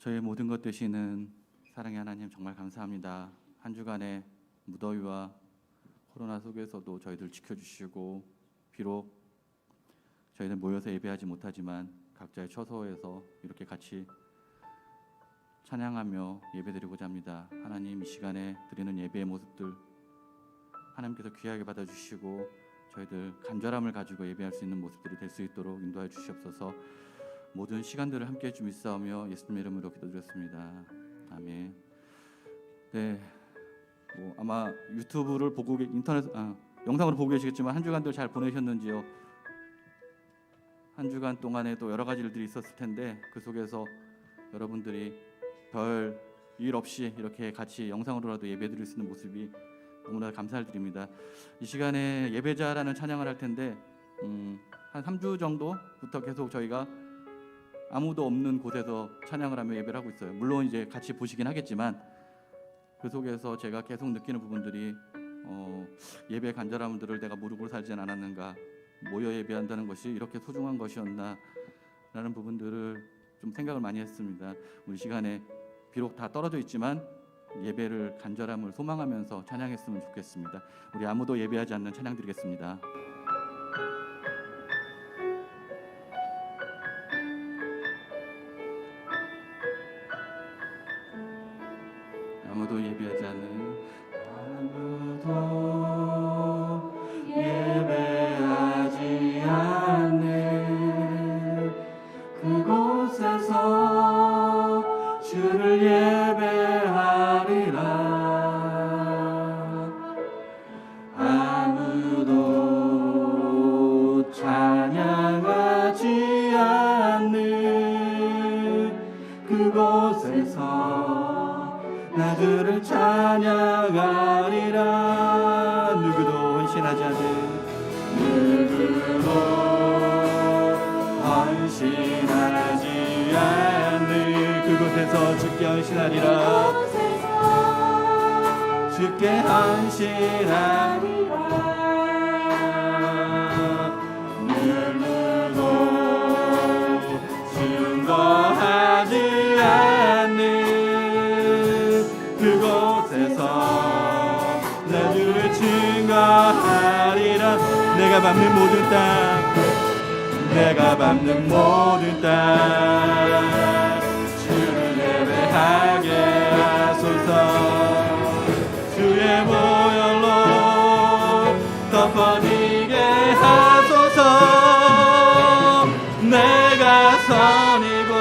저희 모든 것 되시는 사랑의 하나님 정말 감사합니다. 한 주간의 무더위와 코로나 속에서도 저희들 지켜주시고 비록 저희는 모여서 예배하지 못하지만 각자의 처소에서 이렇게 같이 찬양하며 예배드리고자 합니다. 하나님 이 시간에 드리는 예배의 모습들 하나님께서 귀하게 받아주시고 저희들 간절함을 가지고 예배할 수 있는 모습들이 될 수 있도록 인도하여 주시옵소서. 모든 시간들을 함께해 주시옵사오며 예수님의 이름으로 기도드렸습니다. 아멘. 네, 아마 유튜브를 보고 영상으로 보고 계시겠지만 한 주간들 잘 보내셨는지요? 한 주간 동안에도 여러 가지 일들이 있었을 텐데 그 속에서 여러분들이 별 일 없이 이렇게 같이 영상으로라도 예배드릴 수 있는 모습이 너무나 감사를 드립니다. 이 시간에 예배자라는 찬양을 할 텐데 한 3주 정도부터 계속 저희가 아무도 없는 곳에서 찬양을 하며 예배를 하고 있어요. 물론 이제 같이 보시긴 하겠지만 그 속에서 제가 계속 느끼는 부분들이 예배 간절함들을 내가 무릎으로 살지 않았는가, 모여 예배한다는 것이 이렇게 소중한 것이었나 라는 부분들을 좀 생각을 많이 했습니다. 우리 시간에 비록 다 떨어져 있지만 예배를 간절함을 소망하면서 찬양했으면 좋겠습니다. 우리 아무도 예배하지 않는 찬양 드리겠습니다. 아무도 예배하지 않는 아무도 예배하지 않는 그곳에서 주를 예배하리라. 아무도 찬양하지 않는 그곳에서 나 주를 찬양하리라. 누구도 헌신하지 않는 그곳에서 주께 헌신하리라. 주께 헌신하리라. 누구도 증거하지 않는 그곳에서 내 주를 증거하리라. 내가 밟는 모든 땅, 내가 밟는 모든 땅 주를 예배하게 하소서. 주의 보혈로 덮어지게 하소서. 내가 선이고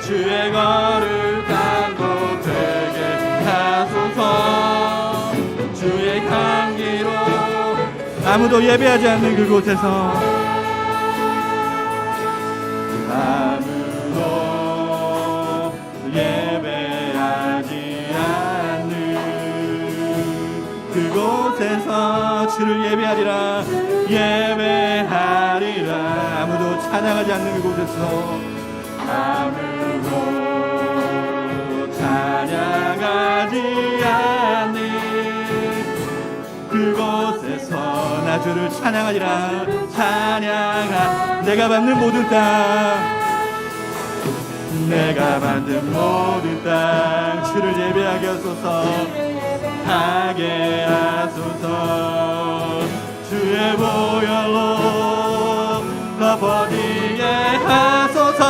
주의 거룩한 곳 되게 하소서. 주의 향기로 아무도 예배하지 않는 그곳에서 아무도 예배하지 않는 그곳에서 주를 예배하리라. 예배하리라. 아무도 찬양하지 않는 그곳에서 아무도 찬양하지 않는 그곳에서 나 주를 찬양하리라. 찬양하. 내가 밟는 모든 땅, 내가 만든 모든 땅 주를 예배하게 하소서. 하게 하소서. 주의 보혈로 덮어지게 하소서.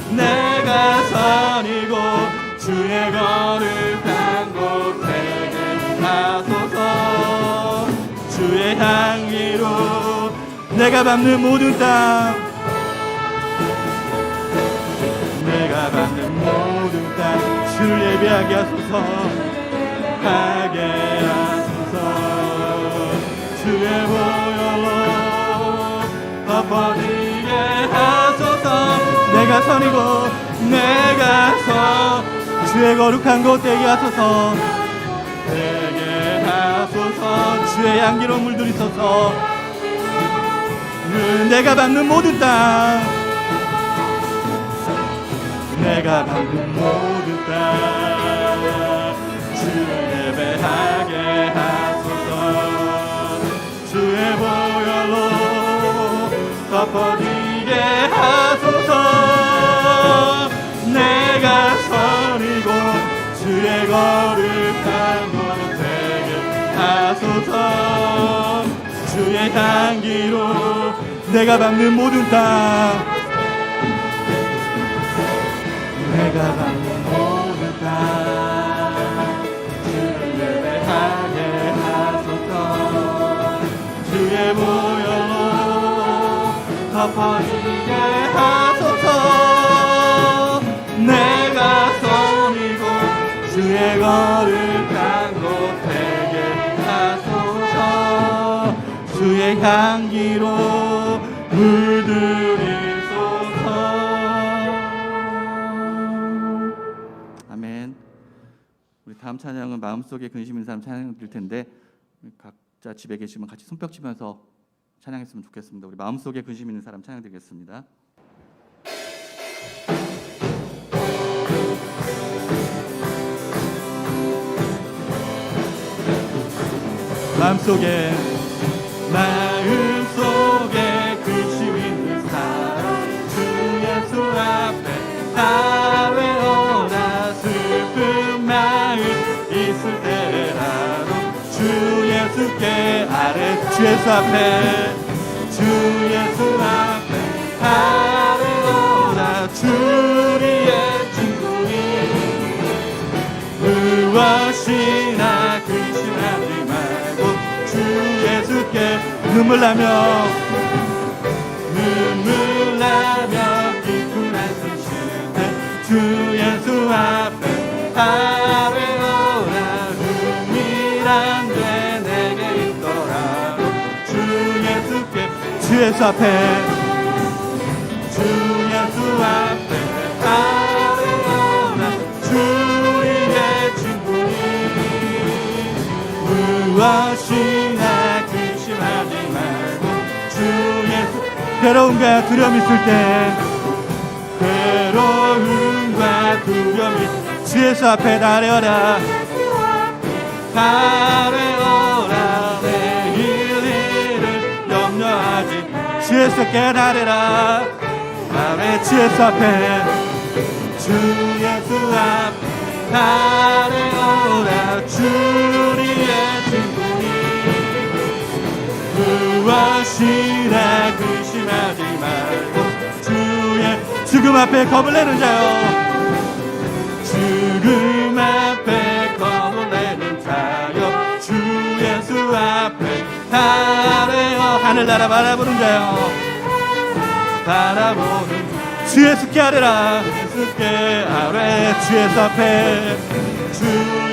내가 선이고 주의 거룩한 곳 되게 하소서. 주의 향기로 내가 밟는 모든 땅, 내가 밟는 모든 땅 주를 예배하게 하소서. 하게 하소서. 주의 보혈로 덮어지게 하소서. 내가 선이고 내가 선 주의 거룩한 곳 되게 하소서. 되게 하소서. 주의 향기로 물들이소서. 내가 밟는 모든 땅, 내가 밟는 모든 땅 주를 예배하게 하소서. 주의 보혈로 덮어지게 하소서. 하소서. 주의 향기로 내가 밟는 모든 땅, 내가 밟는 모든 땅, 주를 예배하게 하소서. 주의 보혈로 덮어지게 하소서. 내가 손이고 주의 거를 강고 되게 하소서. 주의 향기로 물들이소서. 아멘. 우리 다음 찬양은 마음속에 근심 있는 사람 찬양 드릴 텐데, 각자 집에 계시면 같이 손뼉 치면서 찬양했으면 좋겠습니다. 우리 마음속에 근심 있는 사람 찬양 드리겠습니다. 마음속에 근심 있는 사람 주 예수 앞에 다 외워라. 슬픈 마음 있을 때라도 주 예수께 아래, 주 예수 앞에, 주 예수 앞에 다 외워라. 주리의 친구니 무엇이나 근심하지 말고 주 예수께 눈물 나며 깊은 한숨 쉴 때 주 예수 앞에 아뢰어라. 은밀한 데 내게 있더라도 주 예수께, 주 예수 앞에, 주 예수 앞에 아뢰어라. 주의 친구니 무엇이나 근심하지 말고 주 예수. 괴로움과 두려움 있을 때, 괴로움과 두려움이 주 예수 앞에 아뢰어라. 아뢰어라. 내일 일을 염려하지 주 예수께 아뢰라. 아뢰, 주 예수 앞에, 주 예수 앞에 아뢰어라. 주리의 친구니 무엇이나 근심하지 말고 주의, 죽음 앞에 겁을 내는 자요, 죽음 앞에 겁을 내는 자요, 주 예수 앞에 아뢰어. 하늘나라 바라보는 자요, 바라보는 주 예수께 아뢰라. 예수께 아뢰. 주 예수 앞에, 주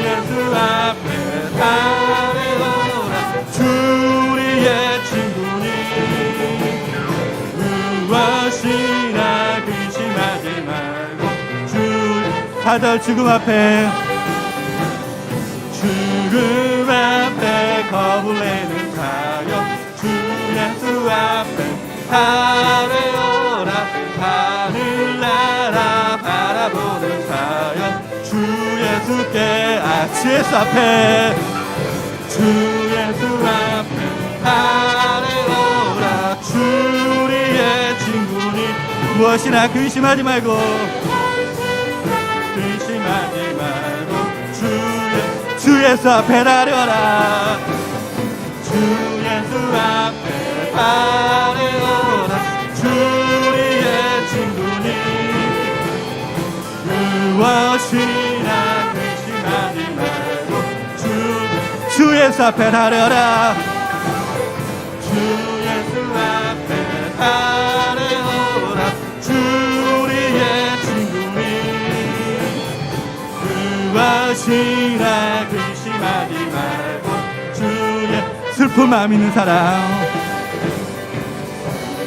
예수 앞에 아뢰어라. 주리의 친구니 무엇이나 근심하지 말고 주. 다들 죽음 앞에, 죽음 앞에 겁을 내는 자여, 주 예수 앞에 아뢰어라. 하늘나라 바라보는 자여, 주 예수께 주 예수 앞에, 주 예수 앞에 아뢰어라. 주리의 친구니 무엇이나 근심하지 말고, 근심하지 말고 주 예수 앞에 아뢰어라. 주 예수 앞에 아뢰어라. 주리의 친구니 무엇이나 근심하지 말고 주 예수 앞에 아뢰어라. 주 예수 앞에 아뢰어라. 주리의 친구니 무엇이나 근심하지 말고 주의. 슬픈 마음 있는 사람,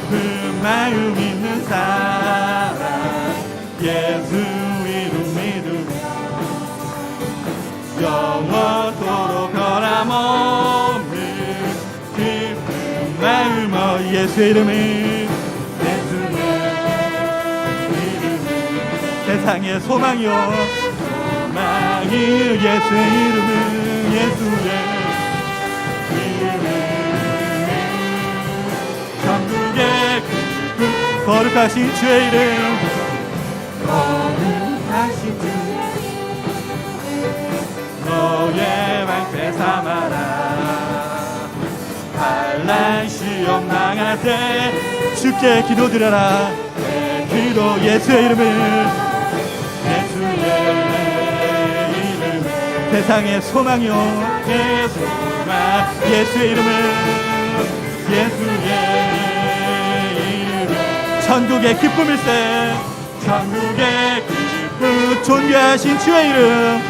그 마음 있는 사람, 예수 이름 믿음 영원토록 변함없는 깊은 마음, 예수 이름은, 예수의 이름은 세상의 소망이요, 소망이 예수 이름은, 예수의 거룩하신 주의 이름, 거룩하신 주 너의 방패 삼아라. 때 주께 기도드려라. 내 기도 예수의 이름을, 예수의 이름 세상의 소망이요 예수가 예수의 이름을, 예수의 이름 천국의 기쁨일세. 천국의 기쁨 존귀하신 주의 이름,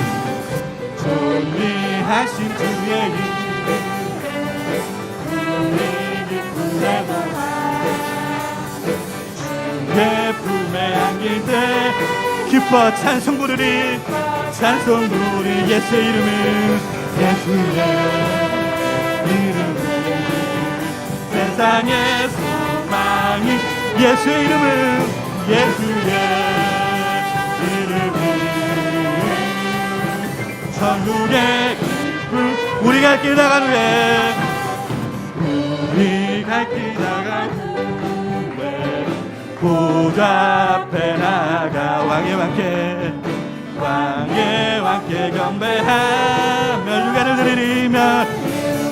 존귀하신 주의 이름 우리 기쁨에 주의 품에 안길 때 기뻐 찬송 부르리, 찬송 부르리. 예수의 이름을, 예수의 이름을 세상의 소망이 예수의 이름을, 예수의 이름을 천국의 기쁨. 우리 갈 길 나간 후에, 우리 갈 길 나간 후에 보좌 앞에 나가 왕의 왕께, 왕의 왕께 경배하며 유관을 드리며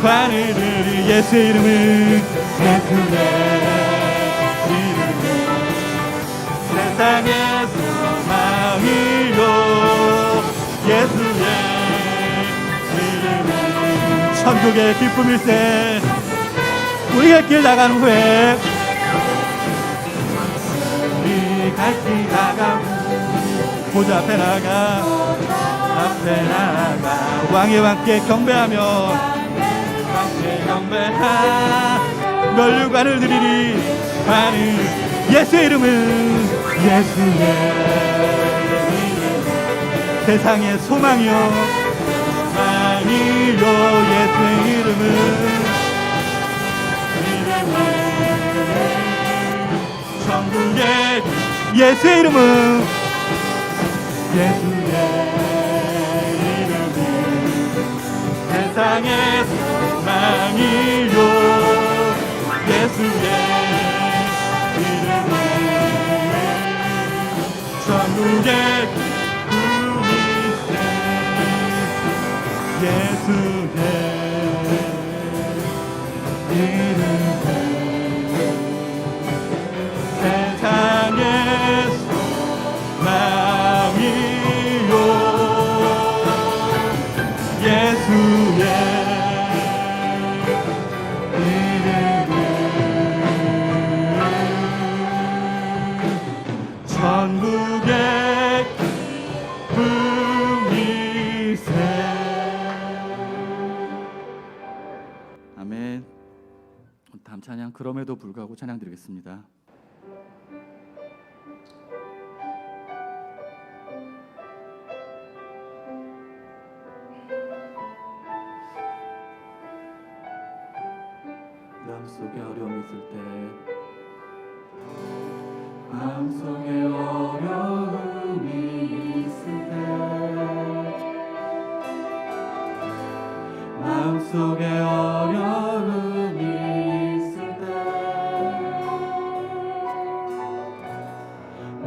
관을 드리. 예수의 이름을, 예수의 이름을 세상의 소망이요 예수의 이름을 천국의 기쁨일세. 우리 갈 길 나간 후에, 우리 갈 길 나간 보좌 앞에 나가, 앞에 나가 왕의 왕께 경배하며, 왕께 경배하 멸류관을 드리리. 관을 예수의 이름을, 예수의 이름 세상의 소망이요 소망이요 예수의 이름을, 천국의 예수의 이름은, 예수의 이름은 세상의 소망이요 예수의 이름은 천국의 기쁨일세. 예수의 이름은 세상의 소망이요 예수의 이름은 천국의 기쁨일세. 아멘. 다음 찬양 그럼에도 불구하고 찬양 드리겠습니다. 마음속에 어려움이 있을 때, 마음속에 어려움이 있을 때, 마음속에 어려움이 있을 때,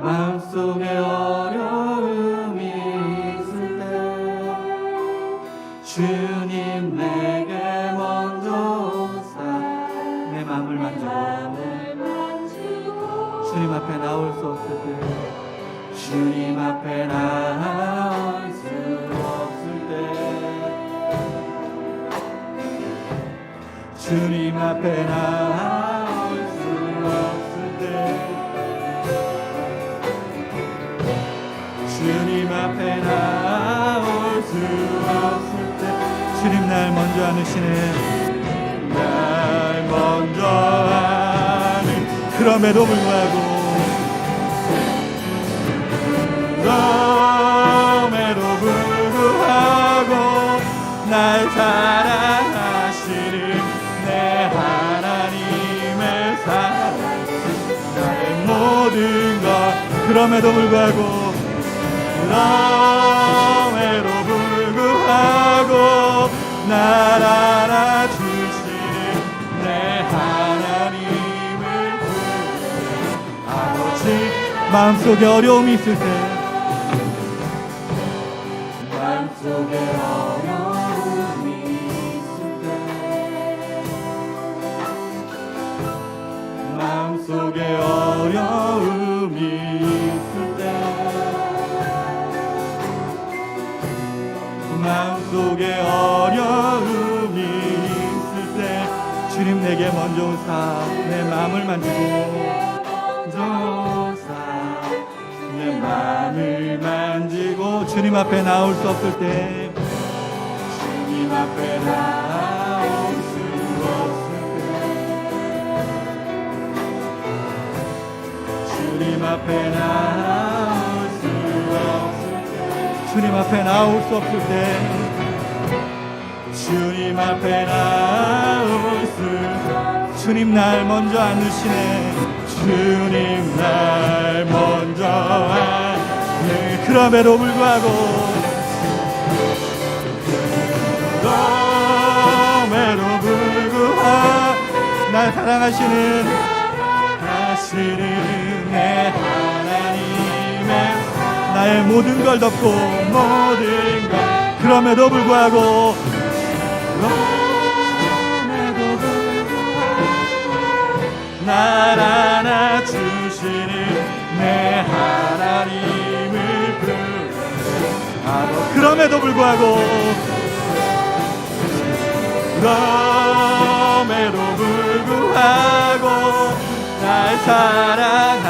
마음속에 어려움이 있을 때 주님 내게 먼저 내 마음을 만지고 주님 앞에 나올 수 없을 때, 주님 앞에 나올 수 없을 때, 주님 앞에 나올 수 없을 때, 주님 앞에 나올 수 없을 때 주님 날 먼저 안으시네. 먼저 아니 그럼에도 불구하고, 그럼에도 불구하고 날 사랑하시는 내 하나님의 사랑, 나의 모든 것 그럼에도 불구하고, 그럼에도 불구하고 날 알아주시는 내 하나님을 아버지. 마음속에 어려움이 있을 때, 마음속에 어려움이 있을 때 마음속에 어려움이 있을 때, 마음속에 어려움이 있을 때 주님 내게 먼저 오사 내 마음을 만지고, 내 마음을 만지고 주님 앞에 나올 수 없을 때, 주님 앞에 나올 수 없을 때, 주님 앞에 나올 수 없을 때, 주님 앞에 나올 수 없을 때, 주님 앞에 나올 수, 주님 날 먼저 안으시네. 주님 날 먼저 안으. 그럼에도 불구하고, 그럼에도 불구하고 날 사랑하시는 내 하나님의 나의 모든 걸 덮고 모든 걸, 그럼에도 불구하고, 그럼에도 불구하고 날 안아주시는 내 하나님을 부르고, 그럼에도 불구하고, 그럼에도 불구하고 날 사랑한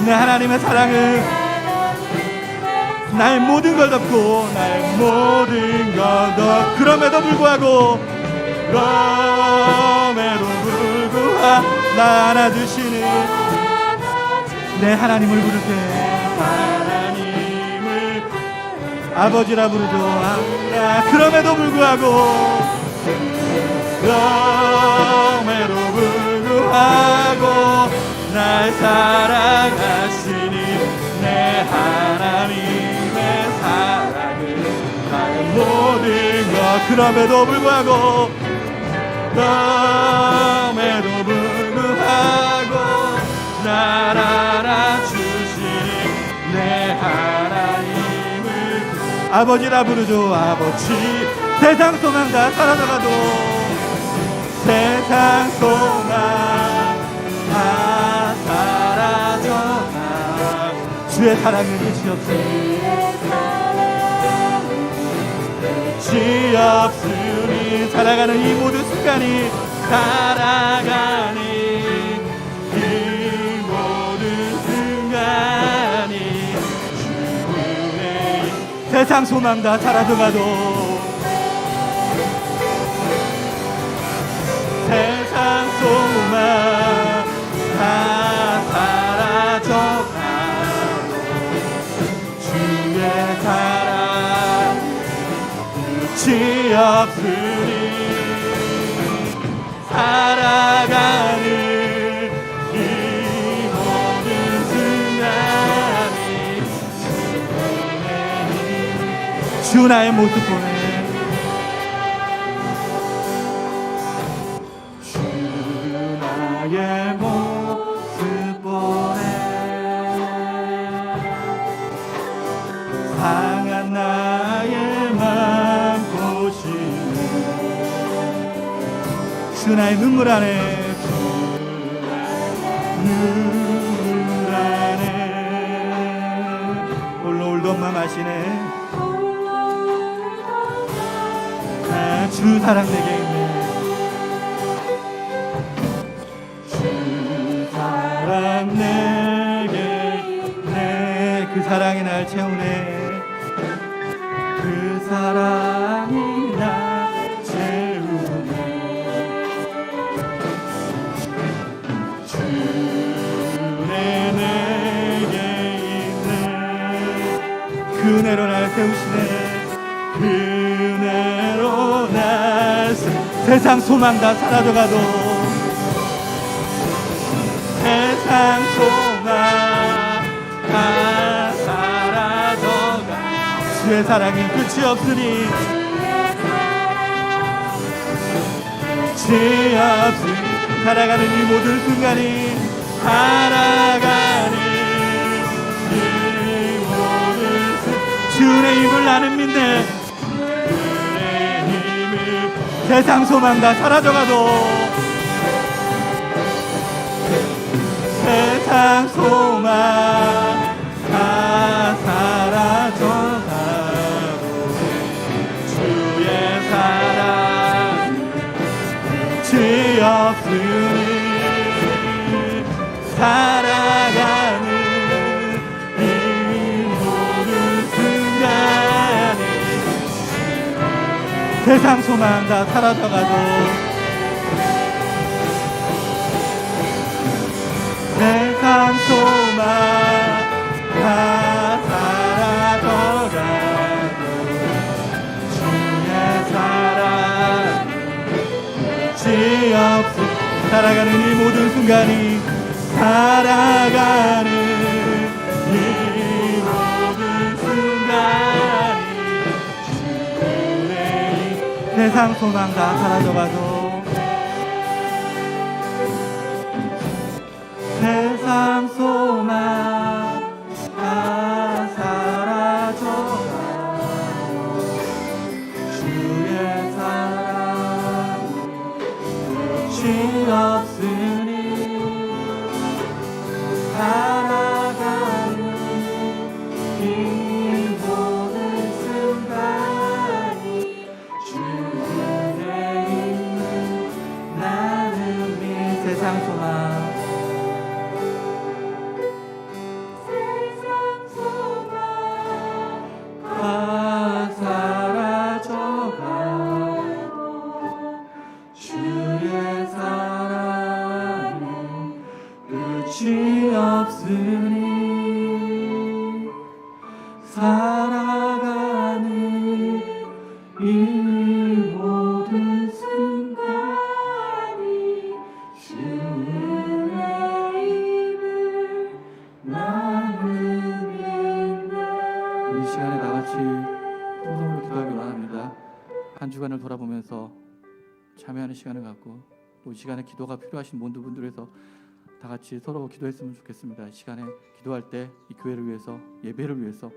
내 하나님의 사랑은 나의 모든 걸 덮고, 나의 모든 걸 덮고, 그럼에도 불구하고, 그럼에도 불구하고 나 안아주시는 내 하나님을 부를 때, 하나님을 아버지라 부르죠. 그럼에도 불구하고, 그럼에도 불구하고 날 사랑하시는 내 하나님의 사랑을, 나의 모든 것, 그럼에도 불구하고, 그럼에도 불구하고 날 알아주시는 내 하나님을 아버지라 부르죠. 아버지. 세상 소망 다 사라져가도, 세상 소망 다 사라져가 주의 사랑은 끝이 없으니, 끝이 없으니, 살아가는 이 모든 순간이, 살아가는 이 모든 순간이 주의, 세상 소망 다 사라져가도, 세상 소망 다 사라져가도 주의 사랑 끝이 없으니, 살아가는 이 모든 순간이 주 나의 모습 보내, 나의 모습 보내, 상한 나의 맘 보시네, 주 나의 눈물 안에, 눈물 안에 홀로 울던 맘 아시네. 주 사랑 내게 있네, 사랑 내게 있네, 그 사랑이 날 채우네, 그 사랑이 날 채우네, 주의 내게 있네, 그네로 날 세우시네, 그네로 날 세상 소망 다 사라져가도, 세상 소망 다 사라져가 주의 사랑은 끝이 없으니, 끝이 없으니, 살아가는 이 모든 순간이, 살아가는 이 모든 순간 주의 힘을 나는 믿네, 주의 힘을, 세상 소망 다 사라져가도, 세상 소망 다 사라져가고 주의 사랑 끝이 없으니 살아가는 이 모든 순간이 세상 소망 다 사라져가고 세상 소망 다 사라져가고 주의 사랑 끝이 없음 살아가는 이 모든 순간이 살아가는 이 모든 순간이 주의 세상 소망 다 사라져가도 세상 소망 다 사라져가고 주의 사랑 끝이 없으니 살아가는 이 모든 순간이 주의 있는 나는 이 세상 소망 끝이 없으니 살아가는 이 모든 순간이 주의 입을 나누겠네. 이 시간에 다 같이 통성으로 기도하기 원합니다. 한 주간을 돌아보면서 참여하는 시간을 갖고 또 이 시간에 기도가 필요하신 모든 분들에서 다 같이 서로 기도했으면 좋겠습니다. 이 시간에 기도할 때 이 교회를 위해서 예배를 위해서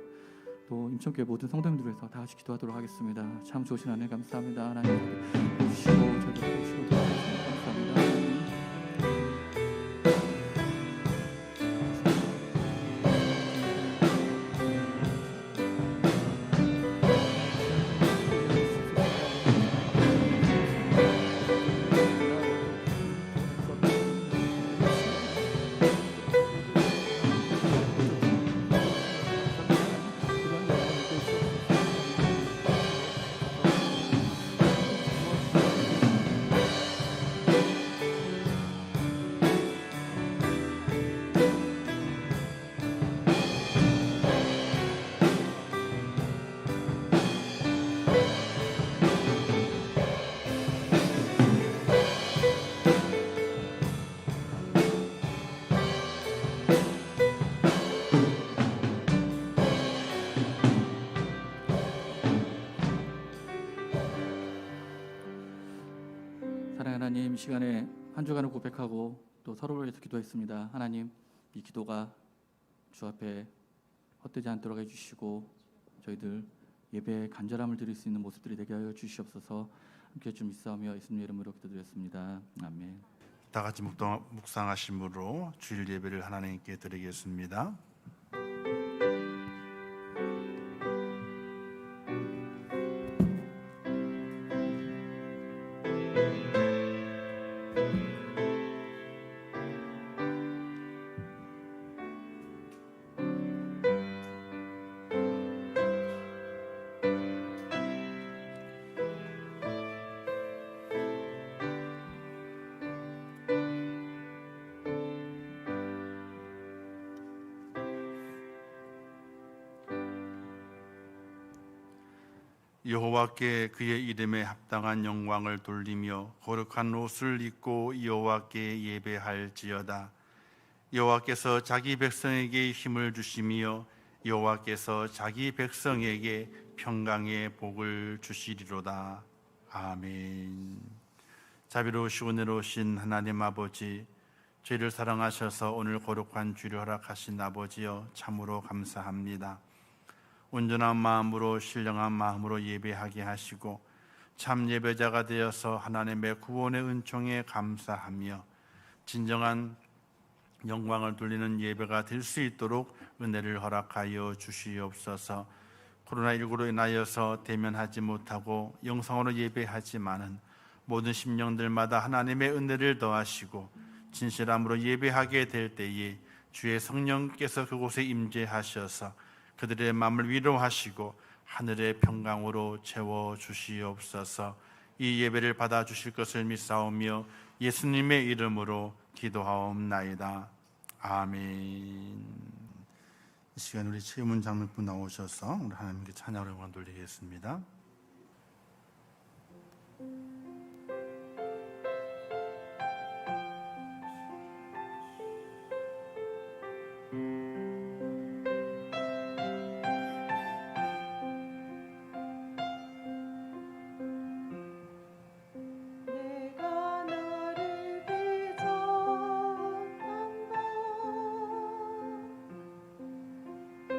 또 임천교회 모든 성도님들을 위해서 다 같이 기도하도록 하겠습니다. 참 좋으신 하나님 감사합니다. 하나님 주시고 저희를 도우시고 도와주시고 감사합니다. 하나님, 이 시간에 한 주간을 고백하고 또 서로를 위해서 기도했습니다. 하나님, 이 기도가 주 앞에 헛되지 않도록 해주시고 저희들 예배에 간절함을 드릴 수 있는 모습들이 되게 하여 주시옵소서. 함께 좀 있사오며 예수님 이름으로 기도드렸습니다. 아멘. 다 같이 묵상하심으로 주일 예배를 하나님께 드리겠습니다. 여호와께 그의 이름에 합당한 영광을 돌리며 거룩한 옷을 입고 여호와께 예배할지어다. 여호와께서 자기 백성에게 힘을 주시며 여호와께서 자기 백성에게 평강의 복을 주시리로다. 아멘. 자비로우시고 은혜로우신 하나님 아버지, 저희를 사랑하셔서 오늘 거룩한 주를 허락하신 아버지여 참으로 감사합니다. 온전한 마음으로 신령한 마음으로 예배하게 하시고 참 예배자가 되어서 하나님의 구원의 은총에 감사하며 진정한 영광을 돌리는 예배가 될 수 있도록 은혜를 허락하여 주시옵소서. 코로나19로 인하여서 대면하지 못하고 영상으로 예배하지만은 모든 심령들마다 하나님의 은혜를 더하시고 진실함으로 예배하게 될 때에 주의 성령께서 그곳에 임재하셔서 그들의 마음을 위로하시고 하늘의 평강으로 채워 주시옵소서. 이 예배를 받아 주실 것을 믿사오며 예수님의 이름으로 기도하옵나이다. 아멘. 이 시간 우리 최문 장로분 나오셔서 우리 하나님께 찬양을 영광 돌리겠습니다.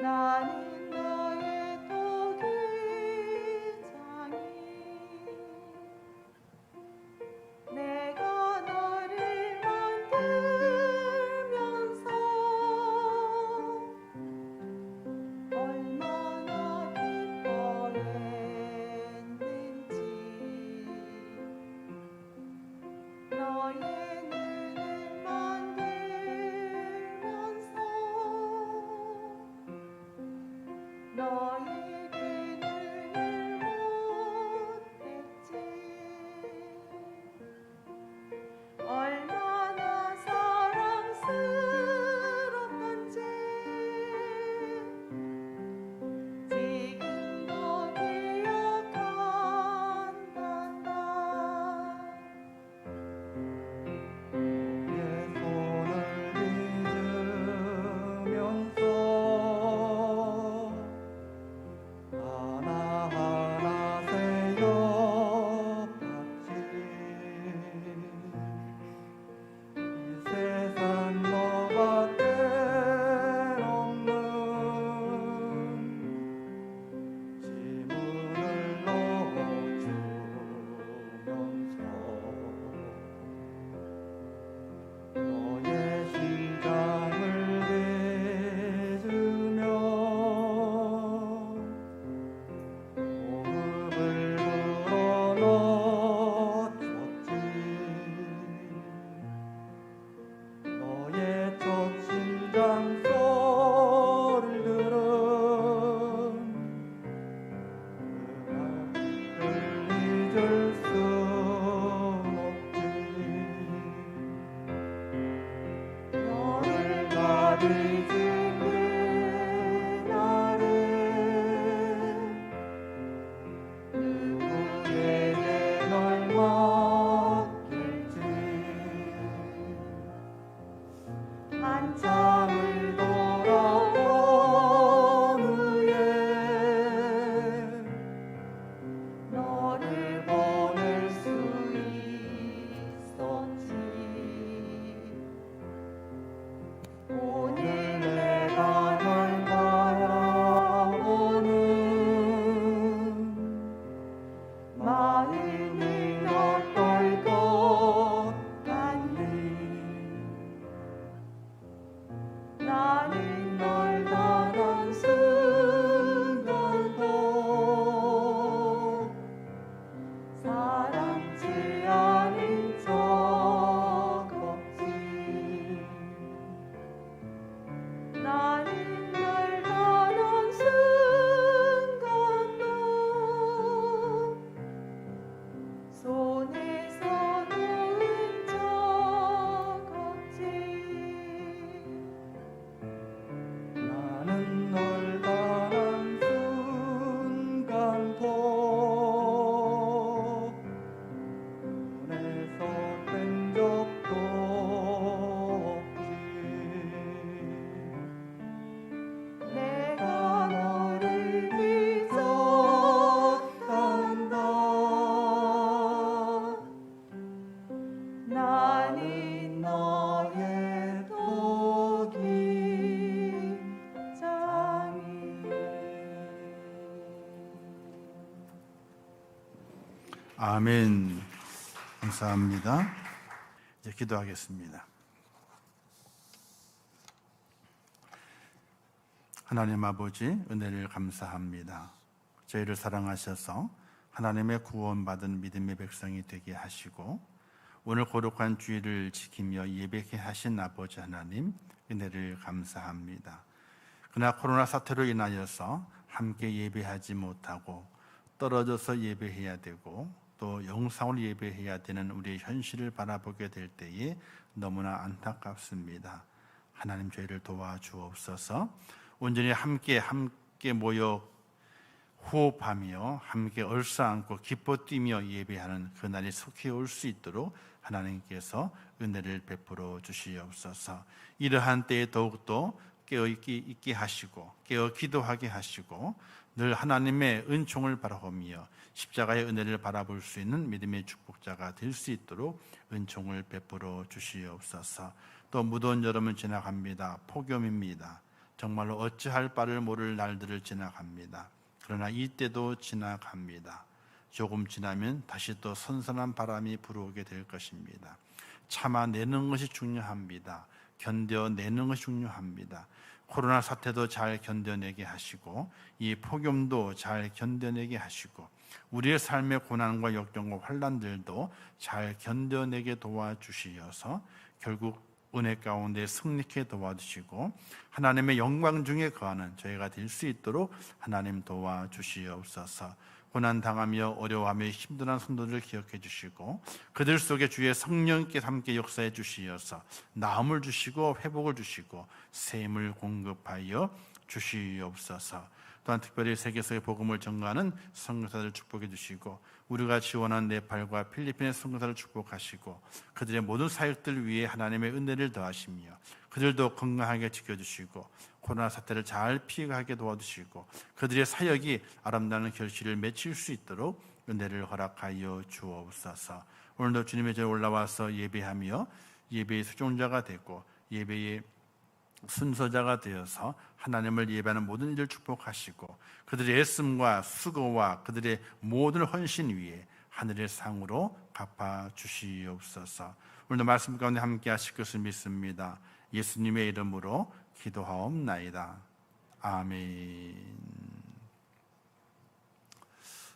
나는 너의 도기장이 내가 너를 만들면서 얼마나 기뻐했는지 너의 눈을 만들면서 너의 귀는 못했지 얼마나 사랑스럽던지 지금도 기억한단다 내 손을 빚으면서 하나하나 세어봤지. 이 세상 너밖에 없는 지문을 넣어주면서 너의 심장을 빚으며 호흡을 불어넣었지. 너의 첫 심장 소리들은 그날을 잊을 순 없지. 너를 가리진 그날에 누구에게 널 맡길지. 한참을 돌아본 후에 너를 보낼 수 있었지. 오늘 내가 널 바라보는 마음이 어떨 것 같니? 나는 널 떠난 순간도 사랑치 않은 적 없지. 나는 널 떠난 순간도 손에서 놓은 적 없지. 나는 널 떠난 순간도 눈에서 뺀 적도 없지. 내가 너를 잊었단다. 나는 너의 도기장이. 아멘. 감사합니다. 이제 기도하겠습니다. 하나님 아버지, 은혜를 감사합니다. 저희를 사랑하셔서 하나님의 구원받은 믿음의 백성이 되게 하시고 오늘 거룩한 주일을 지키며 예배케 하신 아버지 하나님, 은혜를 감사합니다. 그러나 코로나 사태로 인하여서 함께 예배하지 못하고 떨어져서 예배해야 되고 또 영상으로 예배해야 되는 우리의 현실을 바라보게 될 때에 너무나 안타깝습니다. 하나님, 저희를 도와주옵소서. 온전히 함께 모여 호흡하며 함께 얼싸안고 기뻐 뛰며 예배하는 그날이 속히 올 수 있도록 하나님께서 은혜를 베풀어 주시옵소서. 이러한 때에 더욱더 깨어있게 하시고 깨어 기도하게 하시고 늘 하나님의 은총을 바라보며 십자가의 은혜를 바라볼 수 있는 믿음의 축복자가 될 수 있도록 은총을 베풀어 주시옵소서. 또 무더운 여름은 지나갑니다. 폭염입니다. 정말로 어찌할 바를 모를 날들을 지나갑니다. 그러나 이때도 지나갑니다. 조금 지나면 다시 또 선선한 바람이 불어오게 될 것입니다. 참아내는 것이 중요합니다. 견뎌내는 것이 중요합니다. 코로나 사태도 잘 견뎌내게 하시고 이 폭염도 잘 견뎌내게 하시고 우리의 삶의 고난과 역경과 환난들도 잘 견뎌내게 도와주시어서 결국 은혜 가운데 승리케 도와주시고 하나님의 영광 중에 거하는 저희가 될 수 있도록 하나님 도와주시옵소서. 고난당하며 어려워하며 힘든 성도들을 기억해 주시고 그들 속에 주의 성령께서 함께 역사해 주시어서 나음을 주시고 회복을 주시고 샘을 공급하여 주시옵소서. 또한 특별히 세계에서의 복음을 전가하는 선교사들을 축복해 주시고 우리가 지원한 네팔과 필리핀의 선교사를 축복하시고 그들의 모든 사역들 위해 하나님의 은혜를 더하시며 그들도 건강하게 지켜주시고 코로나 사태를 잘 피해가게 도와주시고 그들의 사역이 아름다운 결실을 맺힐 수 있도록 은혜를 허락하여 주옵소서. 오늘도 주님의 전에 올라와서 예배하며 예배의 수종자가 되고 예배의 순서자가 되어서 하나님을 예배하는 모든 일을 축복하시고 그들의 애씀과 수고와 그들의 모든 헌신 위에 하늘의 상으로 갚아 주시옵소서. 오늘도 말씀 가운데 함께 하실 것을 믿습니다. 예수님의 이름으로 기도하옵나이다. 아멘.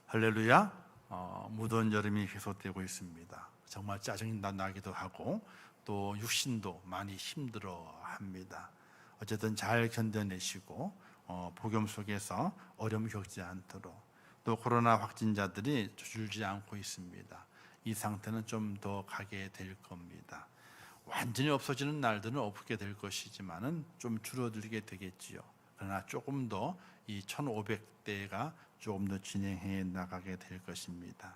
할렐루야. 무더운 여름이 계속되고 있습니다. 정말 짜증이 나기도 하고 또 육신도 많이 힘들어합니다. 어쨌든 잘 견뎌내시고 복염 속에서 어려움 겪지 않도록 또 코로나 확진자들이 줄지 않고 있습니다. 이 상태는 좀 더 가게 될 겁니다. 완전히 없어지는 날들은 없게 될 것이지만은 좀 줄어들게 되겠지요. 그러나 조금 더 이 1,500대가 조금 더 진행해 나가게 될 것입니다.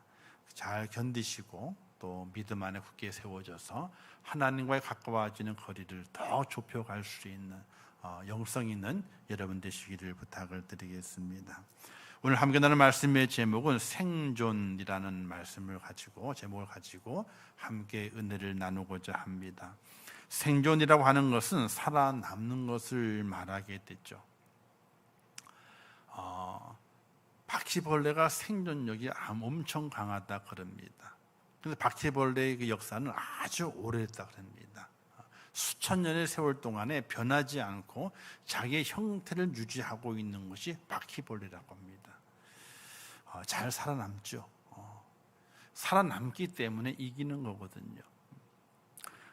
잘 견디시고 또 믿음 안에 굳게 세워져서 하나님과의 가까워지는 거리를 더 좁혀갈 수 있는 영성 있는 여러분 되시기를 부탁을 드리겠습니다. 오늘 함께 나눌 말씀의 제목은 생존이라는 제목을 가지고 함께 은혜를 나누고자 합니다. 생존이라고 하는 것은 살아남는 것을 말하게 됐죠. 바퀴벌레가 생존력이 엄청 강하다 그럽니다. 그런데 바퀴벌레의 그 역사는 아주 오래됐다 그럽니다. 수천 년의 세월 동안에 변하지 않고 자기의 형태를 유지하고 있는 것이 바퀴벌레라고 합니다. 잘 살아남죠. 살아남기 때문에 이기는 거거든요.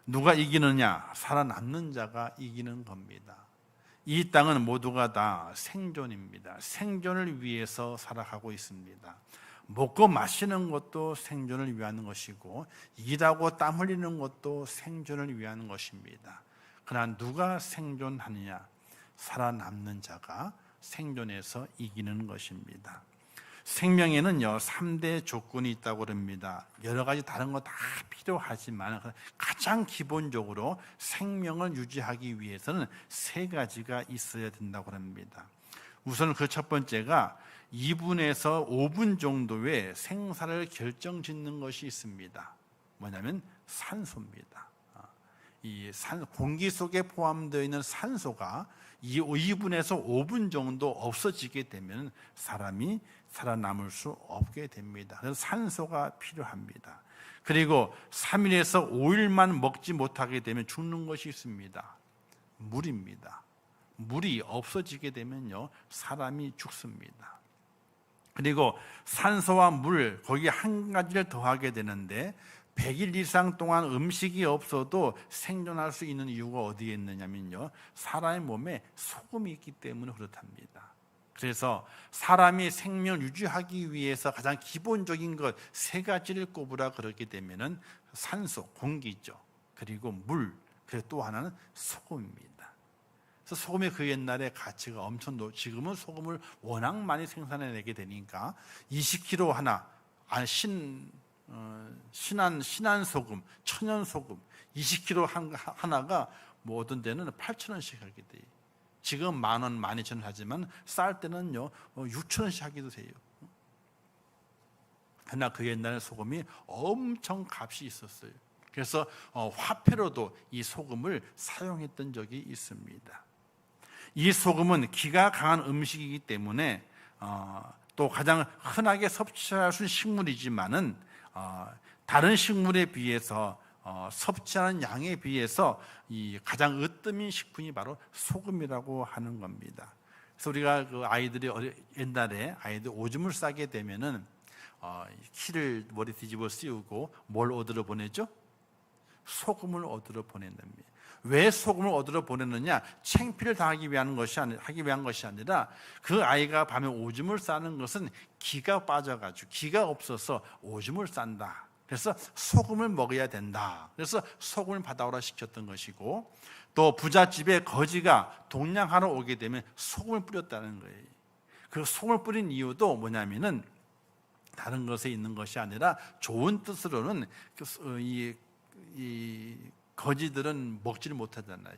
누가 이기느냐? 살아남는 자가 이기는 겁니다. 이 땅은 모두가 다 생존입니다. 생존을 위해서 살아가고 있습니다. 먹고 마시는 것도 생존을 위한 것이고 일하고 땀 흘리는 것도 생존을 위한 것입니다. 그러나 누가 생존하느냐? 살아남는 자가 생존해서 이기는 것입니다. 생명에는요 3대 조건이 있다고 합니다. 여러 가지 다른 거 다 필요하지만 가장 기본적으로 생명을 유지하기 위해서는 3가지가 있어야 된다고 합니다. 우선 그 첫 번째가 2분에서 5분 정도의 생사를 결정짓는 것이 있습니다. 뭐냐면 산소입니다. 이 공기 속에 포함되어 있는 산소가 2분에서 5분 정도 없어지게 되면 사람이 살아남을 수 없게 됩니다. 그래서 산소가 필요합니다. 그리고 3일에서 5일만 먹지 못하게 되면 죽는 것이 있습니다. 물입니다. 물이 없어지게 되면요, 사람이 죽습니다. 그리고 산소와 물, 거기에 한 가지를 더하게 되는데 100일 이상 동안 음식이 없어도 생존할 수 있는 이유가 어디에 있느냐면요, 사람의 몸에 소금이 있기 때문에 그렇답니다. 그래서 사람이 생명을 유지하기 위해서 가장 기본적인 것 세 가지를 꼽으라 그렇게 되면은 산소, 공기죠. 그리고 물, 그리고 또 하나는 소금입니다. 그래서 소금의 그 옛날에 가치가 엄청 지금은 소금을 워낙 많이 생산해내게 되니까 20kg 하나, 신한 소금, 천연 소금 20kg 하나가 뭐 어떤 데는 8,000원씩 하게 돼요. 지금 10,000원, 12,000원 하지만 쌀 때는요 6,000원씩 하기도 돼요. 그러나 그 옛날에 소금이 엄청 값이 있었어요. 그래서 화폐로도 이 소금을 사용했던 적이 있습니다. 이 소금은 기가 강한 음식이기 때문에 또 가장 흔하게 섭취할 수 있는 식물이지만은 다른 식물에 비해서 섭취하는 양에 비해서 이 가장 으뜸인 식품이 바로 소금이라고 하는 겁니다. 그래서 우리가 그 아이들이 옛날에 아이들 오줌을 싸게 되면은 키를 머리 뒤집어 씌우고 뭘 얻으러 보내죠? 소금을 얻으러 보낸답니다. 왜 소금을 얻으러 보내느냐? 창피를 당하기 위한 것이 아니라 그 아이가 밤에 오줌을 싸는 것은 기가 빠져가지고 기가 없어서 오줌을 싼다. 그래서 소금을 먹어야 된다. 그래서 소금을 받아오라 시켰던 것이고, 또 부잣집에 거지가 동냥하러 오게 되면 소금을 뿌렸다는 거예요. 그 소금을 뿌린 이유도 뭐냐면은 다른 것에 있는 것이 아니라 좋은 뜻으로는 이 거지들은 먹지를 못하잖아요.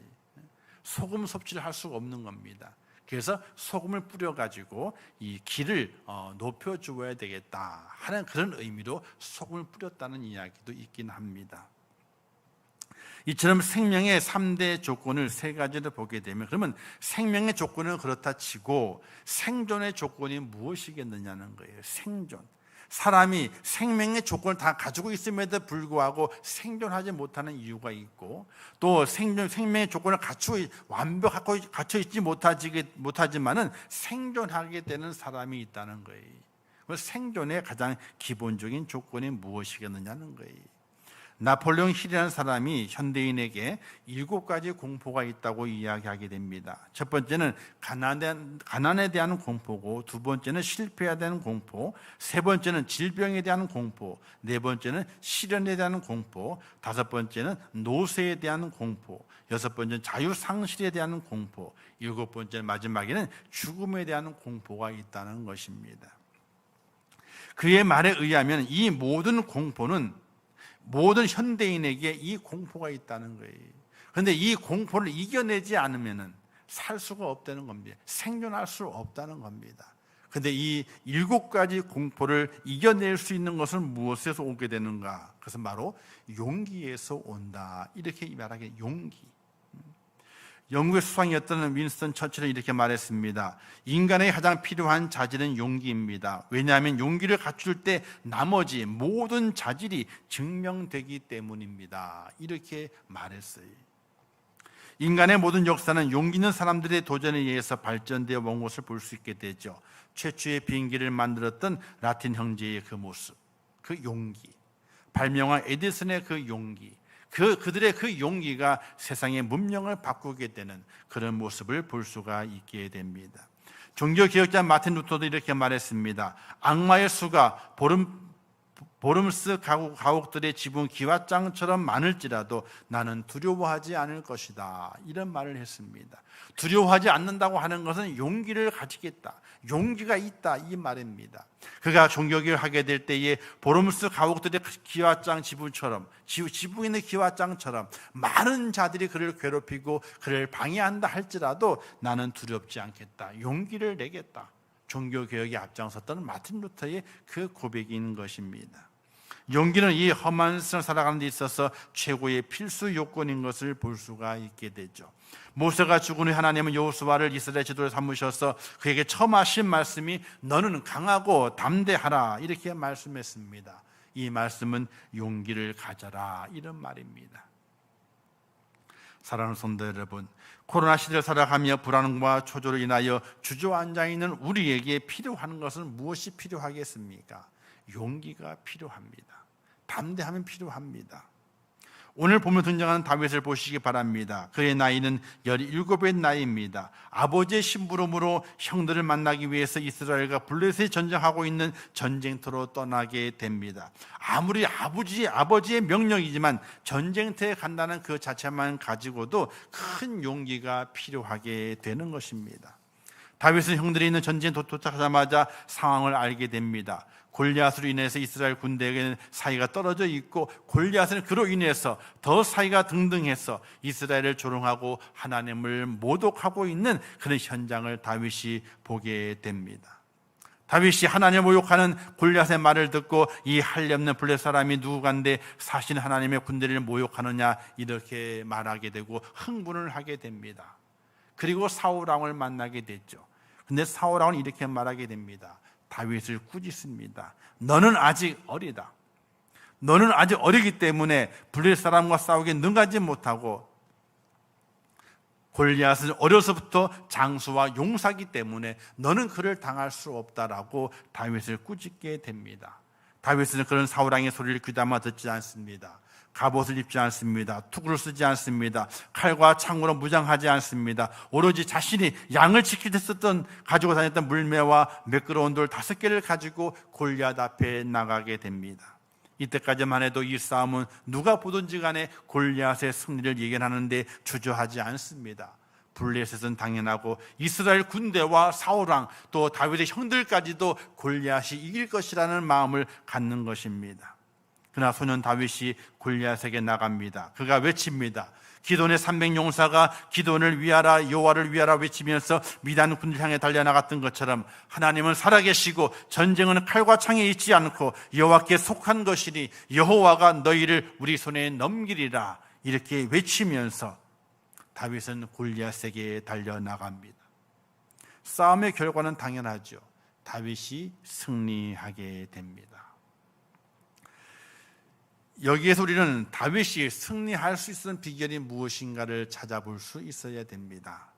소금 섭취를 할 수가 없는 겁니다. 그래서 소금을 뿌려가지고 이 기를 높여주어야 되겠다 하는 그런 의미로 소금을 뿌렸다는 이야기도 있긴 합니다. 이처럼 생명의 3대 조건을 세 가지를 보게 되면, 그러면 생명의 조건은 그렇다 치고 생존의 조건이 무엇이겠느냐는 거예요. 생존. 사람이 생명의 조건을 다 가지고 있음에도 불구하고 생존하지 못하는 이유가 있고, 또 생명의 조건을 완벽하게 갖춰 있지 못하지만은 생존하게 되는 사람이 있다는 거예요. 그래서 생존의 가장 기본적인 조건이 무엇이겠느냐는 거예요. 나폴레옹 힐이라는 사람이 현대인에게 7가지 공포가 있다고 이야기하게 됩니다. 첫 번째는 가난에 대한 공포고, 두 번째는 실패에 대한 공포, 세 번째는 질병에 대한 공포, 네 번째는 시련에 대한 공포, 다섯 번째는 노쇠에 대한 공포, 여섯 번째는 자유상실에 대한 공포, 일곱 번째 마지막에는 죽음에 대한 공포가 있다는 것입니다. 그의 말에 의하면 이 모든 공포는 모든 현대인에게 이 공포가 있다는 거예요. 그런데 이 공포를 이겨내지 않으면 살 수가 없다는 겁니다. 생존할 수 없다는 겁니다. 그런데 이 7가지 공포를 이겨낼 수 있는 것은 무엇에서 오게 되는가? 그것은 바로 용기에서 온다. 이렇게 말하게, 용기. 영국의 수상이었던 윈스턴 처칠은 이렇게 말했습니다. 인간에게 가장 필요한 자질은 용기입니다. 왜냐하면 용기를 갖출 때 나머지 모든 자질이 증명되기 때문입니다. 이렇게 말했어요. 인간의 모든 역사는 용기 있는 사람들의 도전에 의해서 발전되어 온 것을 볼 수 있게 되죠. 최초의 비행기를 만들었던 라틴 형제의 그 모습, 그 용기, 발명한 에디슨의 그 용기, 그들의 그 용기가 세상의 문명을 바꾸게 되는 그런 모습을 볼 수가 있게 됩니다. 종교개혁자 마틴 루터도 이렇게 말했습니다. 악마의 수가 보름스 가옥들의 지붕 기와장처럼 많을지라도 나는 두려워하지 않을 것이다. 이런 말을 했습니다. 두려워하지 않는다고 하는 것은 용기를 가지겠다, 용기가 있다, 이 말입니다. 그가 종교개혁을 하게 될 때에 보름스 가옥들의 기와장 지붕처럼, 지붕에 있는 기와장처럼 많은 자들이 그를 괴롭히고 그를 방해한다 할지라도 나는 두렵지 않겠다, 용기를 내겠다. 종교개혁에 앞장섰던 마틴 루터의 그 고백인 것입니다. 용기는 이 험한 세상을 살아가는 데 있어서 최고의 필수 요건인 것을 볼 수가 있게 되죠. 모세가 죽은 후 하나님은 여호수아를 이스라엘 지도로 삼으셔서 그에게 처음 하신 말씀이 너는 강하고 담대하라, 이렇게 말씀했습니다. 이 말씀은 용기를 가져라, 이런 말입니다. 사랑하는 성도 여러분, 코로나 시대를 살아가며 불안과 초조로 인하여 주저앉아 있는 우리에게 필요한 것은 무엇이 필요하겠습니까? 용기가 필요합니다. 담대함이 필요합니다. 오늘 보면 등장하는 다윗을 보시기 바랍니다. 그의 나이는 17의 나이입니다. 아버지의 심부름으로 형들을 만나기 위해서 이스라엘과 블레셋이 전쟁하고 있는 전쟁터로 떠나게 됩니다. 아무리 아버지의 명령이지만 전쟁터에 간다는 그 자체만 가지고도 큰 용기가 필요하게 되는 것입니다. 다윗은 형들이 있는 전쟁에 도착하자마자 상황을 알게 됩니다. 골리앗으로 인해서 이스라엘 군대에게는 사이가 떨어져 있고, 골리앗은 그로 인해서 더 사이가 등등해서 이스라엘을 조롱하고 하나님을 모독하고 있는 그런 현장을 다윗이 보게 됩니다. 다윗이 하나님을 모욕하는 골리앗의 말을 듣고 이 할례없는 블레셋 사람이 누구간데 사실 하나님의 군대를 모욕하느냐 이렇게 말하게 되고 흥분을 하게 됩니다. 그리고 사울 왕을 만나게 됐죠. 근데 사울 왕은 이렇게 말하게 됩니다. 다윗을 꾸짖습니다. 너는 아직 어리다. 너는 아직 어리기 때문에 블레셋 사람과 싸우기에 능하지 못하고, 골리앗은 어려서부터 장수와 용사기 때문에 너는 그를 당할 수 없다라고 다윗을 꾸짖게 됩니다. 다윗은 그런 사울 왕의 소리를 귀담아 듣지 않습니다. 갑옷을 입지 않습니다. 투구를 쓰지 않습니다. 칼과 창으로 무장하지 않습니다. 오로지 자신이 양을 지킬 때 가지고 다녔던 물매와 매끄러운 돌 5개를 가지고 골리앗 앞에 나가게 됩니다. 이때까지만 해도 이 싸움은 누가 보든지 간에 골리앗의 승리를 예견하는데 주저하지 않습니다. 블레셋은 당연하고 이스라엘 군대와 사울왕 또 다윗의 형들까지도 골리앗이 이길 것이라는 마음을 갖는 것입니다. 그러나 소년 다윗이 골리앗에게 나갑니다. 그가 외칩니다. 기돈의 300용사가 기돈을 위하라 여호와를 위하라 외치면서 미디안 군을 향해 달려나갔던 것처럼 하나님은 살아계시고 전쟁은 칼과 창에 있지 않고 여호와께 속한 것이니 여호와가 너희를 우리 손에 넘기리라, 이렇게 외치면서 다윗은 골리앗에게 달려나갑니다. 싸움의 결과는 당연하죠. 다윗이 승리하게 됩니다. 여기에서 우리는 다윗이 승리할 수 있는 비결이 무엇인가를 찾아볼 수 있어야 됩니다.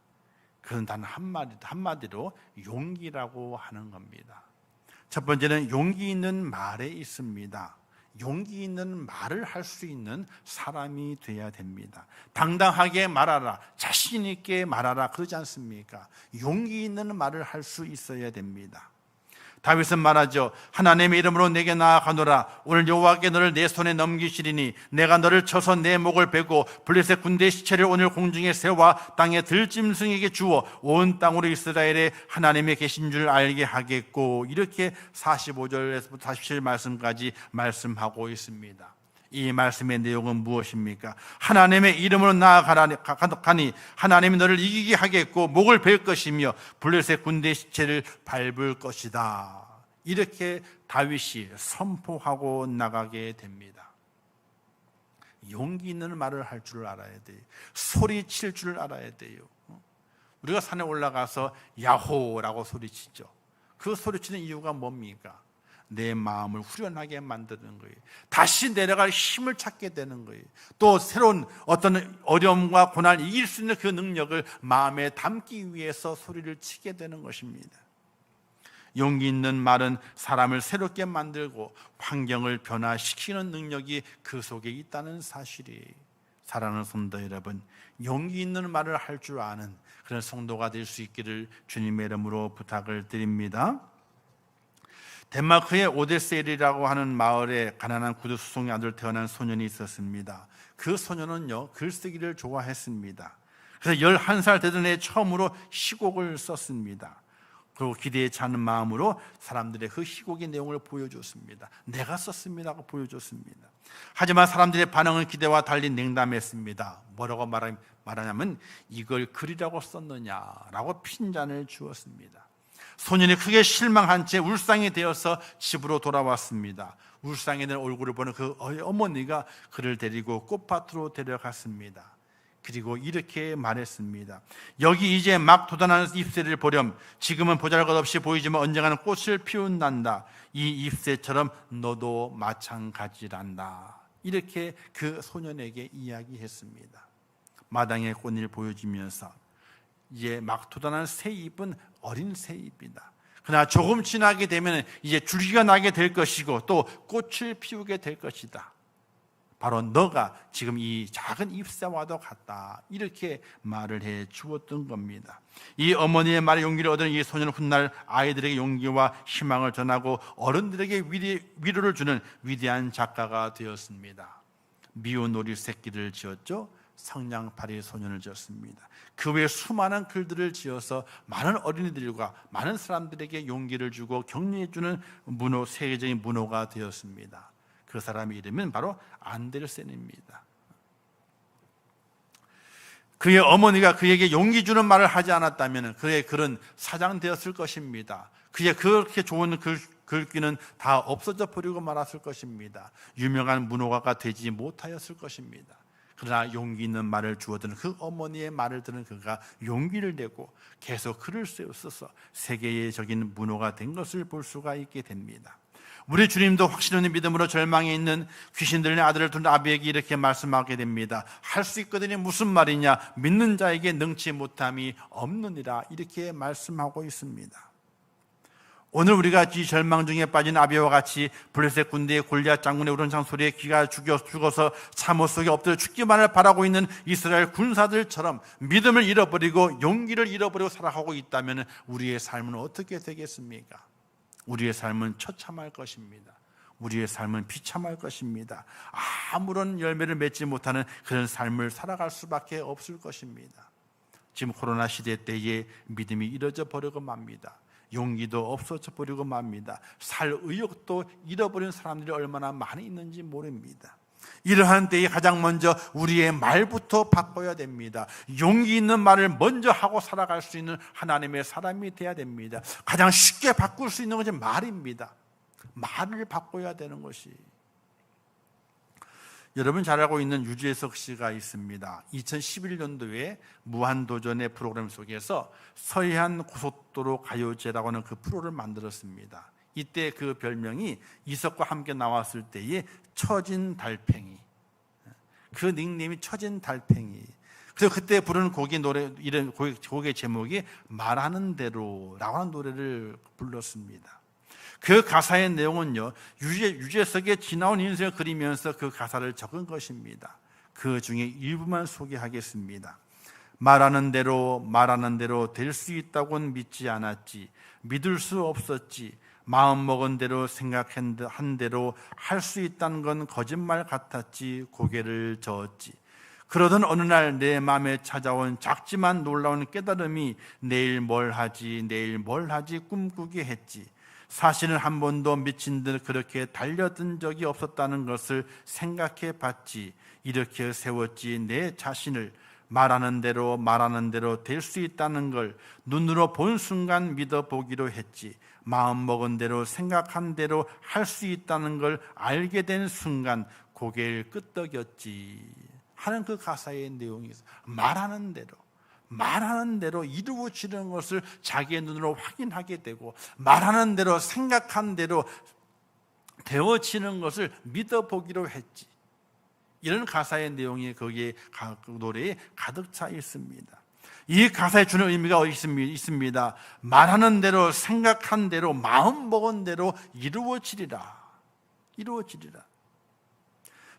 그건 단 한마디로 용기라고 하는 겁니다. 첫 번째는 용기 있는 말에 있습니다. 용기 있는 말을 할 수 있는 사람이 돼야 됩니다. 당당하게 말하라, 자신 있게 말하라, 그러지 않습니까? 용기 있는 말을 할 수 있어야 됩니다. 다윗은 말하죠. 하나님의 이름으로 내게 나아가노라. 오늘 여호와께 너를 내 손에 넘기시리니 내가 너를 쳐서 내 목을 베고 블레셋 군대의 시체를 오늘 공중에 세워 땅에 들짐승에게 주어 온 땅으로 이스라엘에 하나님의 계신 줄 알게 하겠고, 이렇게 45절에서부터 47 말씀까지 말씀하고 있습니다. 이 말씀의 내용은 무엇입니까? 하나님의 이름으로 나아가니 하나님이 너를 이기게 하겠고 목을 벨 것이며 블레셋 군대의 시체를 밟을 것이다. 이렇게 다윗이 선포하고 나가게 됩니다. 용기 있는 말을 할 줄 알아야 돼요. 소리칠 줄 알아야 돼요. 우리가 산에 올라가서 야호라고 소리치죠. 그 소리치는 이유가 뭡니까? 내 마음을 후련하게 만드는 거예요. 다시 내려갈 힘을 찾게 되는 거예요. 또 새로운 어떤 어려움과 고난을 이길 수 있는 그 능력을 마음에 담기 위해서 소리를 치게 되는 것입니다. 용기 있는 말은 사람을 새롭게 만들고 환경을 변화시키는 능력이 그 속에 있다는 사실이에요. 사랑하는 성도 여러분, 용기 있는 말을 할 줄 아는 그런 성도가 될 수 있기를 주님의 이름으로 부탁을 드립니다. 덴마크의 오데셀이라고 하는 마을에 가난한 구두수송의 아들 태어난 소년이 있었습니다. 그 소년은요, 글쓰기를 좋아했습니다. 그래서 11살 되던 해 처음으로 시곡을 썼습니다. 그리고 기대에 차는 마음으로 사람들의 그 시곡의 내용을 보여줬습니다. 내가 썼습니다고 보여줬습니다. 하지만 사람들의 반응은 기대와 달리 냉담했습니다. 뭐라고 말하냐면 이걸 글이라고 썼느냐라고 핀잔을 주었습니다. 소년이 크게 실망한 채 울상이 되어서 집으로 돌아왔습니다. 울상이 된 얼굴을 보는 그 어머니가 그를 데리고 꽃밭으로 데려갔습니다. 그리고 이렇게 말했습니다. 여기 이제 막 돋아나는 잎새를 보렴. 지금은 보잘것없이 보이지만 언젠가는 꽃을 피운단다. 이 잎새처럼 너도 마찬가지란다. 이렇게 그 소년에게 이야기했습니다. 마당의 꽃을 보여주면서 이제 막 돋아난 새 잎은 어린 새 잎이다. 그러나 조금 지나게 되면 이제 줄기가 나게 될 것이고 또 꽃을 피우게 될 것이다. 바로 너가 지금 이 작은 잎새와도 같다. 이렇게 말을 해 주었던 겁니다. 이 어머니의 말에 용기를 얻은 이 소년은 훗날 아이들에게 용기와 희망을 전하고 어른들에게 위로를 주는 위대한 작가가 되었습니다. 미운 오리 새끼를 지었죠. 성냥팔이 소년을 지었습니다. 그 외에 수많은 글들을 지어서 많은 어린이들과 많은 사람들에게 용기를 주고 격려해 주는 문호, 세계적인 문호가 되었습니다. 그 사람의 이름은 바로 안데르센입니다. 그의 어머니가 그에게 용기 주는 말을 하지 않았다면 그의 글은 사장되었을 것입니다. 그의 그렇게 좋은 글귀는 다 없어져 버리고 말았을 것입니다. 유명한 문호가가 되지 못하였을 것입니다. 그러나 용기 있는 말을 주어든 그 어머니의 말을 들은 그가 용기를 내고 계속 글을 써서 세계적인 문호가 된 것을 볼 수가 있게 됩니다. 우리 주님도 확신 없는 믿음으로 절망에 있는 귀신들의 아들을 둔 아비에게 이렇게 말씀하게 됩니다. 할 수 있거든요. 무슨 말이냐? 믿는 자에게 능치 못함이 없느니라. 이렇게 말씀하고 있습니다. 오늘 우리가 이 절망 중에 빠진 아비와 같이 블레셋 군대의 골리앗 장군의 우렁찬 소리에 귀가 죽어서 참호 속에 엎드려 죽기만을 바라고 있는 이스라엘 군사들처럼 믿음을 잃어버리고 용기를 잃어버리고 살아가고 있다면 우리의 삶은 어떻게 되겠습니까? 우리의 삶은 처참할 것입니다. 우리의 삶은 비참할 것입니다. 아무런 열매를 맺지 못하는 그런 삶을 살아갈 수밖에 없을 것입니다. 지금 코로나 시대 때에 믿음이 잃어져 버리고 맙니다. 용기도 없어져 버리고 맙니다. 살 의욕도 잃어버린 사람들이 얼마나 많이 있는지 모릅니다. 이러한 때에 가장 먼저 우리의 말부터 바꿔야 됩니다. 용기 있는 말을 먼저 하고 살아갈 수 있는 하나님의 사람이 되어야 됩니다. 가장 쉽게 바꿀 수 있는 것이 말입니다. 말을 바꿔야 되는 것이. 여러분 잘 알고 있는 유재석 씨가 있습니다. 2011년도에 무한도전의 프로그램 속에서 서해안 고속도로 가요제라고 하는 그 프로를 만들었습니다. 이때 그 별명이 이석과 함께 나왔을 때의 처진 달팽이, 그 닉네임이 처진 달팽이. 그래서 그때 부르는 곡의 노래, 이런 곡의 제목이 말하는 대로라고 하는 노래를 불렀습니다. 그 가사의 내용은요, 유재석의 지나온 인생을 그리면서 그 가사를 적은 것입니다. 그 중에 일부만 소개하겠습니다. 말하는 대로 될 수 있다고는 믿지 않았지. 믿을 수 없었지. 마음먹은 대로 생각한 대로 할 수 있다는 건 거짓말 같았지. 고개를 저었지. 그러던 어느 날 내 마음에 찾아온 작지만 놀라운 깨달음이 내일 뭘 하지 꿈꾸게 했지. 사실은 한 번도 미친 듯 그렇게 달려든 적이 없었다는 것을 생각해 봤지. 이렇게 세웠지 내 자신을. 말하는 대로 될 수 있다는 걸 눈으로 본 순간 믿어보기로 했지. 마음먹은 대로 생각한 대로 할 수 있다는 걸 알게 된 순간 고개를 끄덕였지 하는 그 가사의 내용이 있어요. 말하는 대로 이루어지는 것을 자기의 눈으로 확인하게 되고, 말하는 대로 생각한 대로 되어지는 것을 믿어보기로 했지. 이런 가사의 내용이 거기에 노래에 가득 차 있습니다. 이 가사에 주는 의미가 있습니다. 말하는 대로 생각한 대로 마음먹은 대로 이루어지리라.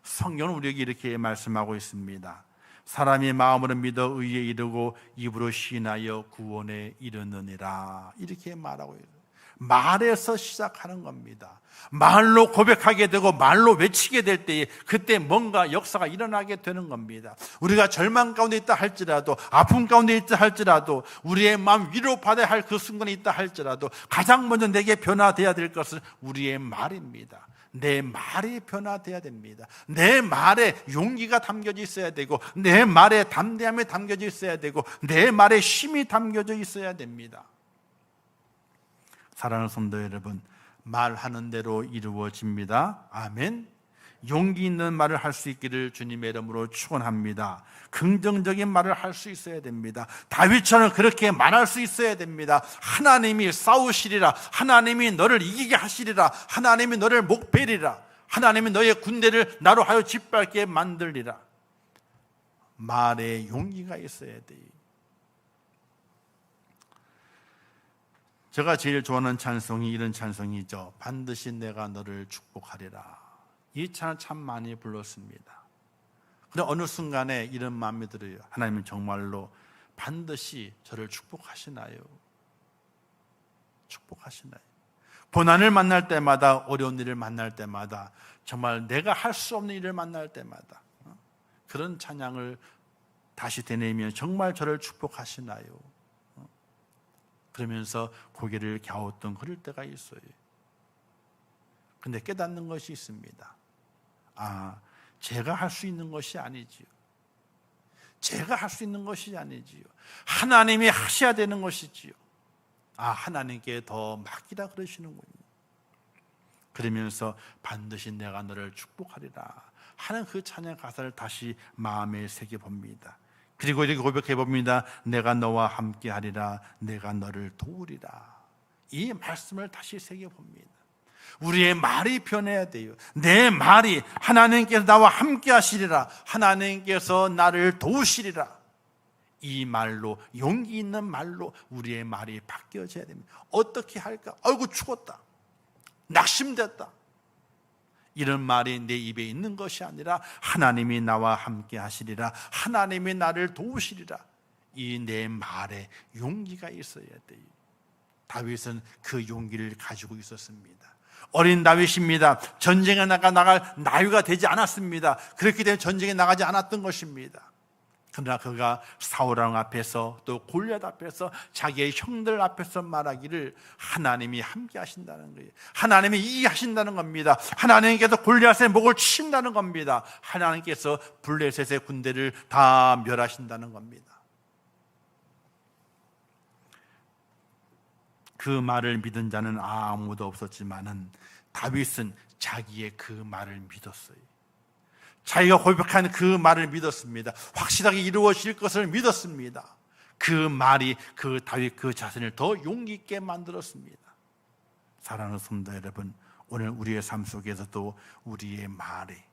성경은 우리에게 이렇게 말씀하고 있습니다. 사람이 마음으로 믿어 의에 이르고 입으로 시인하여 구원에 이르느니라. 이렇게 말하고 있어요. 말에서 시작하는 겁니다. 말로 고백하게 되고 말로 외치게 될 때에 그때 뭔가 역사가 일어나게 되는 겁니다. 우리가 절망 가운데 있다 할지라도, 아픔 가운데 있다 할지라도, 우리의 마음 위로받아야 할 그 순간이 있다 할지라도 가장 먼저 내게 변화되어야 될 것은 우리의 말입니다. 내 말이 변화되어야 됩니다. 내 말에 용기가 담겨져 있어야 되고, 내 말에 담대함이 담겨져 있어야 되고, 내 말에 힘이 담겨져 있어야 됩니다. 사랑하는 성도 여러분, 말하는 대로 이루어집니다. 아멘. 용기 있는 말을 할 수 있기를 주님의 이름으로 축원합니다. 긍정적인 말을 할 수 있어야 됩니다. 다윗처럼 그렇게 말할 수 있어야 됩니다. 하나님이 싸우시리라. 하나님이 너를 이기게 하시리라. 하나님이 너를 목베리라. 하나님이 너의 군대를 나로 하여 짓밟게 만들리라. 말에 용기가 있어야 돼요. 제가 제일 좋아하는 찬송이 이런 찬송이죠. 반드시 내가 너를 축복하리라. 이 찬을 참 많이 불렀습니다. 그런데 어느 순간에 이런 마음이 들어요. 하나님은 정말로 반드시 저를 축복하시나요? 축복하시나요? 고난을 만날 때마다, 어려운 일을 만날 때마다, 정말 내가 할 수 없는 일을 만날 때마다 그런 찬양을 다시 되뇌이면 정말 저를 축복하시나요? 그러면서 고개를 갸우뚱 그럴 때가 있어요. 근데 깨닫는 것이 있습니다. 아, 제가 할 수 있는 것이 아니지요. 제가 할 수 있는 것이 아니지요. 하나님이 하셔야 되는 것이지요. 아, 하나님께 더 맡기라 그러시는군요. 그러면서 반드시 내가 너를 축복하리라 하는 그 찬양 가사를 다시 마음에 새겨봅니다. 그리고 이렇게 고백해봅니다. 내가 너와 함께하리라, 내가 너를 도우리라. 이 말씀을 다시 새겨봅니다. 우리의 말이 변해야 돼요. 내 말이 하나님께서 나와 함께하시리라, 하나님께서 나를 도우시리라, 이 말로, 용기 있는 말로 우리의 말이 바뀌어져야 됩니다. 어떻게 할까? 아이고 추웠다, 낙심됐다, 이런 말이 내 입에 있는 것이 아니라 하나님이 나와 함께 하시리라, 하나님이 나를 도우시리라, 이 내 말에 용기가 있어야 돼요. 다윗은 그 용기를 가지고 있었습니다. 어린 다윗입니다. 전쟁에 나갈 나이가 되지 않았습니다. 그렇기 때문에 전쟁에 나가지 않았던 것입니다. 그러나 그가 사울왕 앞에서 또 골리앗 앞에서 자기의 형들 앞에서 말하기를 하나님이 함께 하신다는 거예요. 하나님이 이기하신다는 겁니다. 하나님께서 골리앗의 목을 치신다는 겁니다. 하나님께서 블레셋의 군대를 다 멸하신다는 겁니다. 그 말을 믿은 자는 아무도 없었지만은 다윗은 자기의 그 말을 믿었어요. 자기가 고백한 그 말을 믿었습니다. 확실하게 이루어질 것을 믿었습니다. 그 말이 그 다윗 그 자신을 더 용기 있게 만들었습니다. 사랑하는 성도 여러분, 오늘 우리의 삶 속에서도 우리의 말에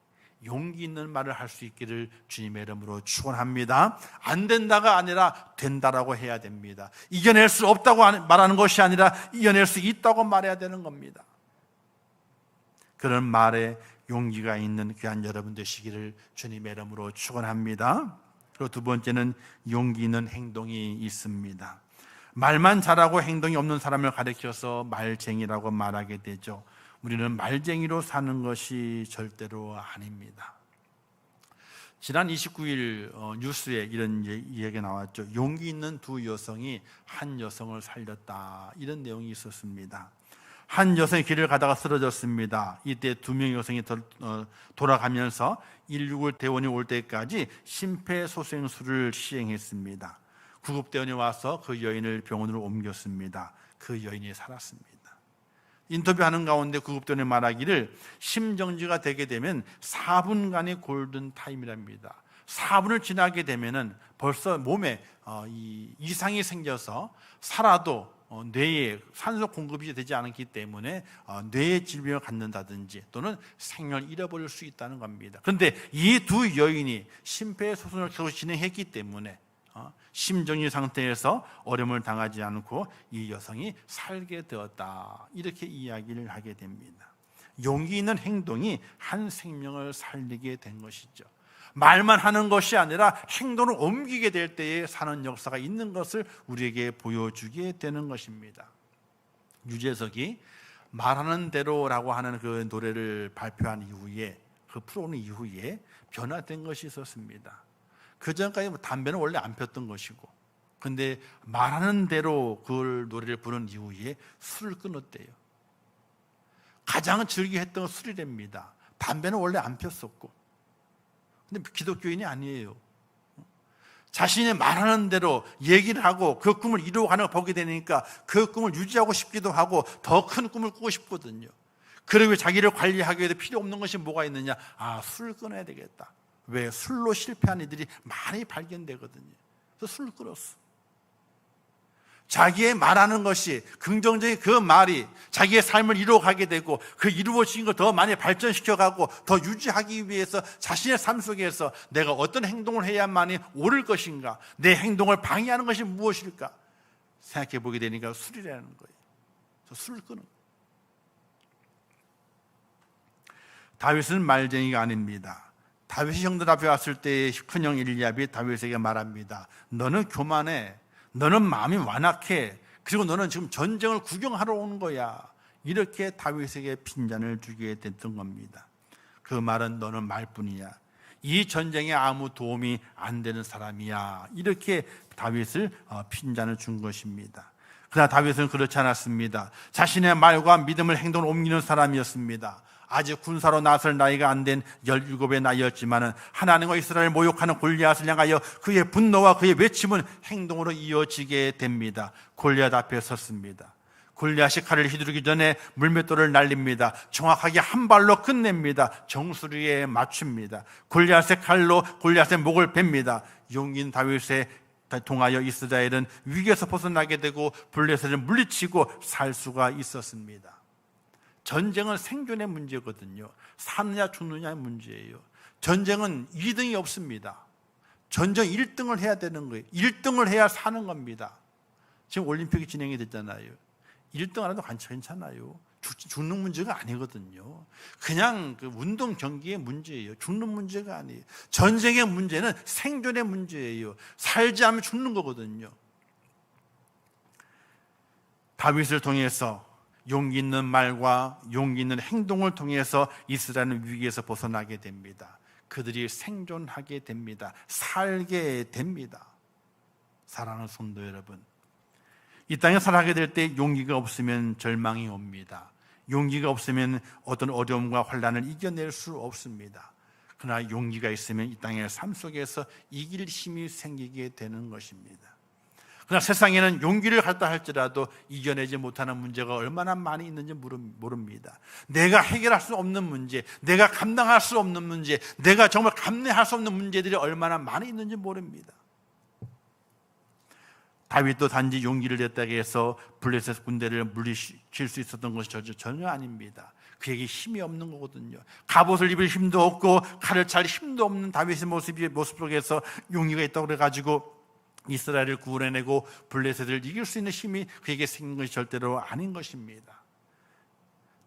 용기 있는 말을 할 수 있기를 주님의 이름으로 축원합니다. 안 된다가 아니라 된다라고 해야 됩니다. 이겨낼 수 없다고 말하는 것이 아니라 이겨낼 수 있다고 말해야 되는 겁니다. 그런 말에 용기가 있는 귀한 여러분 되시기를 주님의 이름으로 축원합니다. 그리고 두 번째는 용기 있는 행동이 있습니다. 말만 잘하고 행동이 없는 사람을 가리켜서 말쟁이라고 말하게 되죠. 우리는 말쟁이로 사는 것이 절대로 아닙니다. 지난 29일 뉴스에 이런 이야기가 나왔죠. 용기 있는 두 여성이 한 여성을 살렸다, 이런 내용이 있었습니다. 한 여성이 길을 가다가 쓰러졌습니다. 이때 두 명의 여성이 돌아가면서 119 대원이 올 때까지 심폐소생술을 시행했습니다. 구급대원이 와서 그 여인을 병원으로 옮겼습니다. 그 여인이 살았습니다. 인터뷰하는 가운데 구급대원이 말하기를 심정지가 되게 되면 4분간의 골든타임이랍니다. 4분을 지나게 되면 벌써 몸에 이상이 생겨서 살아도 뇌에 산소 공급이 되지 않기 때문에 뇌의 질병을 갖는다든지 또는 생명을 잃어버릴 수 있다는 겁니다. 그런데 이 두 여인이 심폐소생술을 계속 진행했기 때문에 심정지 상태에서 어려움을 당하지 않고 이 여성이 살게 되었다, 이렇게 이야기를 하게 됩니다. 용기 있는 행동이 한 생명을 살리게 된 것이죠. 말만 하는 것이 아니라 행동을 옮기게 될 때에 사는 역사가 있는 것을 우리에게 보여주게 되는 것입니다. 유재석이 말하는 대로라고 하는 그 노래를 발표한 이후에, 그 프로그램 이후에 변화된 것이 있었습니다. 그 전까지 담배는 원래 안 폈던 것이고, 근데 말하는 대로 그 노래를 부른 이후에 술을 끊었대요. 가장 즐겨 했던 건 술이랍니다. 담배는 원래 안 폈었고, 근데 기독교인이 아니에요. 자신이 말하는 대로 얘기를 하고 그 꿈을 이루어가는 걸 보게 되니까 그 꿈을 유지하고 싶기도 하고 더 큰 꿈을 꾸고 싶거든요. 그리고 자기를 관리하기 위해 필요 없는 것이 뭐가 있느냐? 아, 술을 끊어야 되겠다. 왜? 술로 실패한 이들이 많이 발견되거든요. 그래서 술을 끊었어. 자기의 말하는 것이, 긍정적인 그 말이 자기의 삶을 이루어가게 되고, 그 이루어진 걸 더 많이 발전시켜가고 더 유지하기 위해서 자신의 삶 속에서 내가 어떤 행동을 해야만이 옳을 것인가, 내 행동을 방해하는 것이 무엇일까 생각해 보게 되니까 술이라는 거예요. 술을 끊은 거예요. 다윗은 말쟁이가 아닙니다. 다윗이 형들 앞에 왔을 때 큰형 엘리압이 다윗에게 말합니다. 너는 교만해, 너는 마음이 완악해, 그리고 너는 지금 전쟁을 구경하러 오는 거야. 이렇게 다윗에게 핀잔을 주게 됐던 겁니다. 그 말은 너는 말뿐이야, 이 전쟁에 아무 도움이 안 되는 사람이야. 이렇게 다윗을 핀잔을 준 것입니다. 그러나 다윗은 그렇지 않았습니다. 자신의 말과 믿음을 행동을 옮기는 사람이었습니다. 아직 군사로 나설 나이가 안 된 17의 나이였지만 하나님과 이스라엘을 모욕하는 골리앗을 향하여 그의 분노와 그의 외침은 행동으로 이어지게 됩니다. 골리앗 앞에 섰습니다. 골리앗이 칼을 휘두르기 전에 물맷돌을 날립니다. 정확하게 한 발로 끝냅니다. 정수리에 맞춥니다. 골리앗의 칼로 골리앗의 목을 뱁니다. 용기인 다윗의 통하여 이스라엘은 위기에서 벗어나게 되고 블레셋을 물리치고 살 수가 있었습니다. 전쟁은 생존의 문제거든요. 사느냐 죽느냐의 문제예요. 전쟁은 2등이 없습니다. 전쟁 1등을 해야 되는 거예요. 1등을 해야 사는 겁니다. 지금 올림픽이 진행이 됐잖아요. 1등 안 해도 괜찮아요. 죽는 문제가 아니거든요. 그냥 그 운동 경기의 문제예요. 죽는 문제가 아니에요. 전쟁의 문제는 생존의 문제예요. 살지 않으면 죽는 거거든요. 다윗을 통해서 용기 있는 말과 용기 있는 행동을 통해서 이스라엘은 위기에서 벗어나게 됩니다. 그들이 생존하게 됩니다. 살게 됩니다. 사랑하는 성도 여러분, 이 땅에 살아가게 될 때 용기가 없으면 절망이 옵니다. 용기가 없으면 어떤 어려움과 환난을 이겨낼 수 없습니다. 그러나 용기가 있으면 이 땅의 삶 속에서 이길 힘이 생기게 되는 것입니다. 그러나 세상에는 용기를 갖다 할지라도 이겨내지 못하는 문제가 얼마나 많이 있는지 모릅니다. 내가 해결할 수 없는 문제, 내가 감당할 수 없는 문제, 내가 정말 감내할 수 없는 문제들이 얼마나 많이 있는지 모릅니다. 다윗도 단지 용기를 냈다고 해서 블레셋 군대를 물리칠 수 있었던 것이 전혀 아닙니다. 그에게 힘이 없는 거거든요. 갑옷을 입을 힘도 없고 칼을 찰 힘도 없는 다윗의 모습 속에서 용기가 있다고 그래가지고 이스라엘을 구원해내고 블레셋을 이길 수 있는 힘이 그에게 생긴 것이 절대로 아닌 것입니다.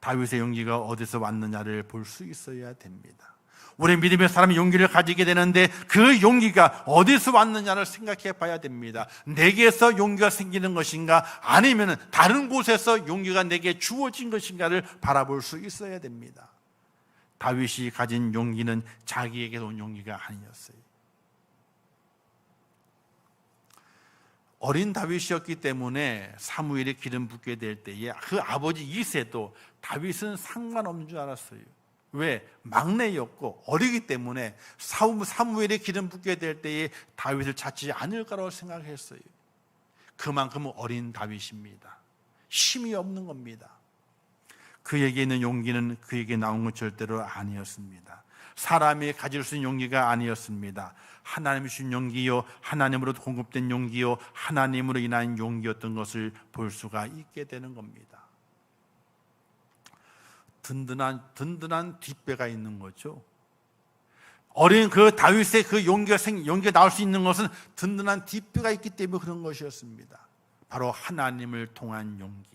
다윗의 용기가 어디서 왔느냐를 볼 수 있어야 됩니다. 우리 믿음의 사람이 용기를 가지게 되는데 그 용기가 어디서 왔느냐를 생각해 봐야 됩니다. 내게서 용기가 생기는 것인가, 아니면 다른 곳에서 용기가 내게 주어진 것인가를 바라볼 수 있어야 됩니다. 다윗이 가진 용기는 자기에게서 온 용기가 아니었어요. 어린 다윗이었기 때문에 사무엘이 기름 붓게 될 때에 그 아버지 이새도 다윗은 상관없는 줄 알았어요. 왜? 막내였고 어리기 때문에 사무엘이 기름 붓게 될 때에 다윗을 찾지 않을 거라고 생각했어요. 그만큼 어린 다윗입니다. 힘이 없는 겁니다. 그에게 있는 용기는 그에게 나온 건 절대로 아니었습니다. 사람이 가질 수 있는 용기가 아니었습니다. 하나님이 주신 용기요, 하나님으로 공급된 용기요, 하나님으로 인한 용기였던 것을 볼 수가 있게 되는 겁니다. 든든한 뒷배가 있는 거죠. 어린 그 다윗의 그 용기가 나올 수 있는 것은 든든한 뒷배가 있기 때문에 그런 것이었습니다. 바로 하나님을 통한 용기,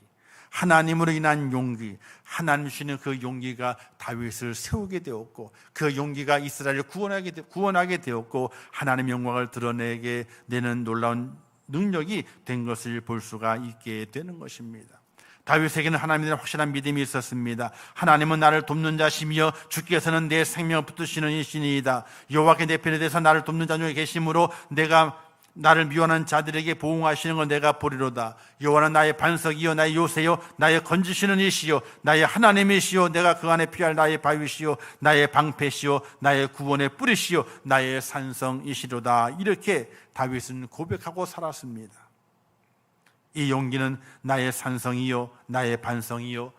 하나님으로 인한 용기, 하나님 주시는 그 용기가 다윗을 세우게 되었고, 그 용기가 이스라엘을 구원하게 되었고, 하나님의 영광을 드러내게 되는 놀라운 능력이 된 것을 볼 수가 있게 되는 것입니다. 다윗에게는 하나님에 대한 확실한 믿음이 있었습니다. 하나님은 나를 돕는 자시며 주께서는 내 생명을 붙드시는 이시니이다. 여호와께 내 편에 대해서 나를 돕는 자 중에 계심으로 내가 나를 미워하는 자들에게 보응하시는 걸 내가 보리로다. 여호와는 나의 반석이요 나의 요새요 나의 건지시는 이시요 나의 하나님이시요 내가 그 안에 피할 나의 바위시요 나의 방패시요 나의 구원의 뿌리시요 나의 산성이시로다. 이렇게 다윗은 고백하고 살았습니다. 이 용기는 나의 산성이요 나의 반석이요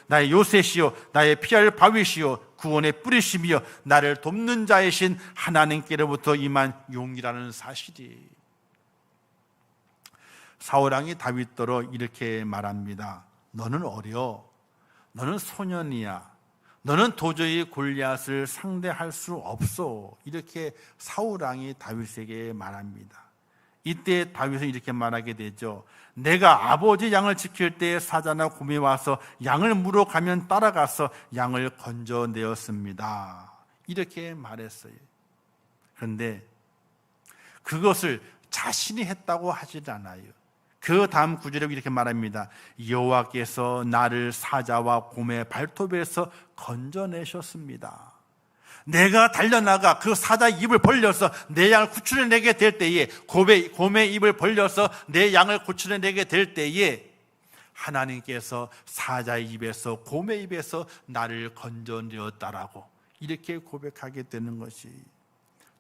나의 요새시요 나의 피할 바위시요 구원의 뿌리심이요 나를 돕는 자이신 하나님께로부터 임한 용기라는 사실이, 사울왕이 다윗더러 이렇게 말합니다. 너는 어려, 너는 소년이야, 너는 도저히 골리앗을 상대할 수 없어. 이렇게 사울왕이 다윗에게 말합니다. 이때 다윗은 이렇게 말하게 되죠. 내가 아버지 양을 지킬 때 사자나 곰이 와서 양을 물어가면 따라가서 양을 건져내었습니다. 이렇게 말했어요. 그런데 그것을 자신이 했다고 하질 않아요. 그 다음 구절에 이렇게 말합니다. 여호와께서 나를 사자와 곰의 발톱에서 건져내셨습니다. 내가 달려나가 그 사자 입을 벌려서 내 양을 구출해내게 될 때에, 곰의 입을 벌려서 내 양을 구출해내게 될 때에 하나님께서 사자의 입에서, 곰의 입에서 나를 건져내었다라고 이렇게 고백하게 되는 것이,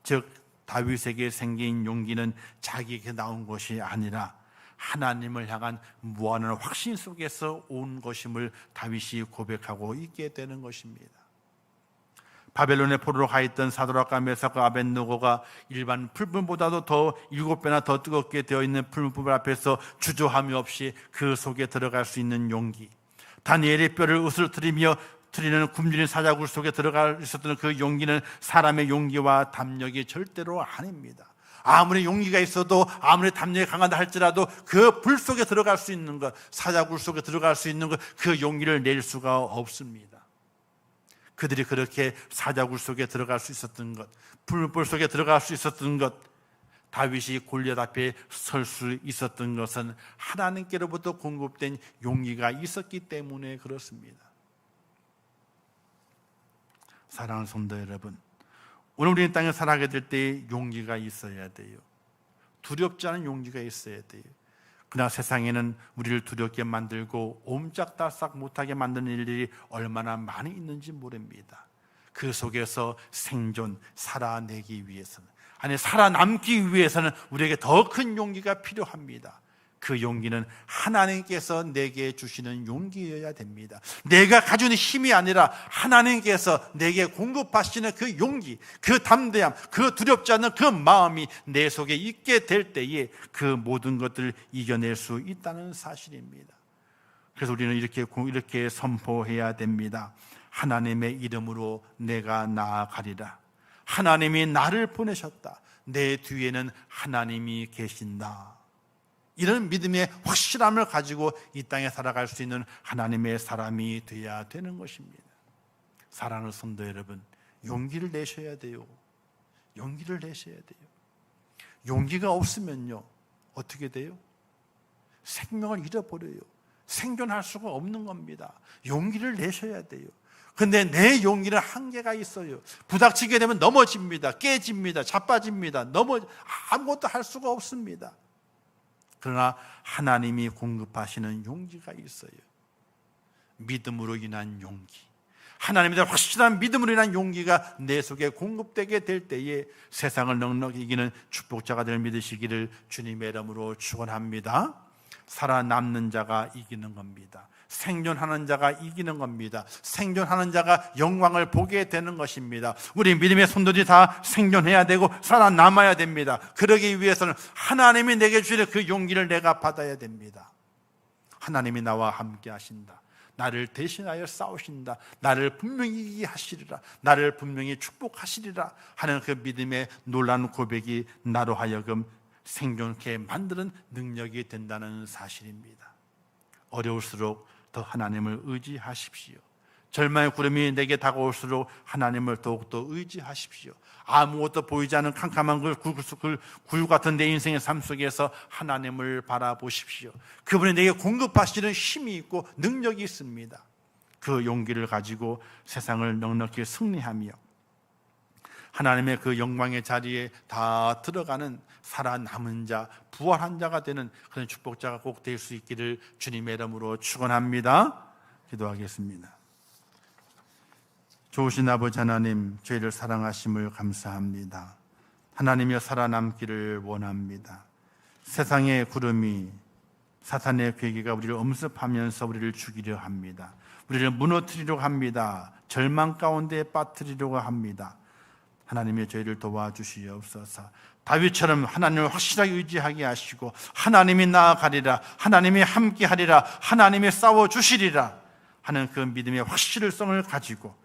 즉 다윗에게 생긴 용기는 자기에게 나온 것이 아니라 하나님을 향한 무한한 확신 속에서 온 것임을 다윗이 고백하고 있게 되는 것입니다. 바벨론에 포로로 가 있던 사드락과 메삭과 아벳느고가 일반 풀불보다도 더 7배나 더 뜨겁게 되어 있는 풀불 앞에서 주저함이 없이 그 속에 들어갈 수 있는 용기, 다니엘의 뼈를 으스러뜨리며 트리는 굶주린 사자굴 속에 들어가 있었던 그 용기는 사람의 용기와 담력이 절대로 아닙니다. 아무리 용기가 있어도, 아무리 담력이 강하다 할지라도 그 불 속에 들어갈 수 있는 것, 사자굴 속에 들어갈 수 있는 것, 그 용기를 낼 수가 없습니다. 그들이 그렇게 사자굴 속에 들어갈 수 있었던 것, 불 속에 들어갈 수 있었던 것, 다윗이 골리앗 앞에 설 수 있었던 것은 하나님께로부터 공급된 용기가 있었기 때문에 그렇습니다. 사랑하는 성도 여러분, 오늘 우리 땅에 살아가게 될 때 용기가 있어야 돼요. 두렵지 않은 용기가 있어야 돼요. 그러나 세상에는 우리를 두렵게 만들고 옴짝달싹 못하게 만드는 일들이 얼마나 많이 있는지 모릅니다. 그 속에서 생존, 살아내기 위해서는, 아니 살아남기 위해서는 우리에게 더 큰 용기가 필요합니다. 그 용기는 하나님께서 내게 주시는 용기여야 됩니다. 내가 가지고 있는 힘이 아니라 하나님께서 내게 공급하시는 그 용기, 그 담대함, 그 두렵지 않은 그 마음이 내 속에 있게 될 때에 그 모든 것들을 이겨낼 수 있다는 사실입니다. 그래서 우리는 이렇게 선포해야 됩니다. 하나님의 이름으로 내가 나아가리라. 하나님이 나를 보내셨다. 내 뒤에는 하나님이 계신다. 이런 믿음의 확실함을 가지고 이 땅에 살아갈 수 있는 하나님의 사람이 되어야 되는 것입니다. 사랑하는 성도 여러분, 용기를 내셔야 돼요. 용기를 내셔야 돼요. 용기가 없으면요, 어떻게 돼요? 생명을 잃어버려요. 생존할 수가 없는 겁니다. 용기를 내셔야 돼요. 근데 내 용기는 한계가 있어요. 부닥치게 되면 넘어집니다. 깨집니다. 자빠집니다. 아무것도 할 수가 없습니다. 그러나 하나님이 공급하시는 용기가 있어요. 믿음으로 인한 용기, 하나님에 대한 확실한 믿음으로 인한 용기가 내 속에 공급되게 될 때에 세상을 넉넉히 이기는 축복자가 될 믿으시기를 주님의 이름으로 축원합니다. 살아남는 자가 이기는 겁니다. 생존하는 자가 이기는 겁니다. 생존하는 자가 영광을 보게 되는 것입니다. 우리 믿음의 손들이 다 생존해야 되고 살아남아야 됩니다. 그러기 위해서는 하나님이 내게 주시는 그 용기를 내가 받아야 됩니다. 하나님이 나와 함께 하신다. 나를 대신하여 싸우신다. 나를 분명히 이기게 하시리라. 나를 분명히 축복하시리라 하는 그 믿음의 놀라운 고백이 나로 하여금 생존케 만드는 능력이 된다는 사실입니다. 어려울수록 더 하나님을 의지하십시오. 절망의 구름이 내게 다가올수록 하나님을 더욱더 의지하십시오. 아무것도 보이지 않는 캄캄한 굴 같은 내 인생의 삶 속에서 하나님을 바라보십시오. 그분이 내게 공급하시는 힘이 있고 능력이 있습니다. 그 용기를 가지고 세상을 넉넉히 승리하며 하나님의 그 영광의 자리에 다 들어가는 살아남은 자, 부활한 자가 되는 그런 축복자가 꼭 될 수 있기를 주님의 이름으로 축원합니다. 기도하겠습니다. 좋으신 아버지 하나님, 저희를 사랑하심을 감사합니다. 하나님이여 살아남기를 원합니다. 세상의 구름이, 사탄의 괴계가 우리를 엄습하면서 우리를 죽이려 합니다. 우리를 무너뜨리려고 합니다. 절망 가운데 빠뜨리려고 합니다. 하나님의 저희를 도와주시옵소서. 다윗처럼 하나님을 확실하게 의지하게 하시고 하나님이 나아가리라, 하나님이 함께하리라, 하나님이 싸워주시리라 하는 그 믿음의 확실성을 가지고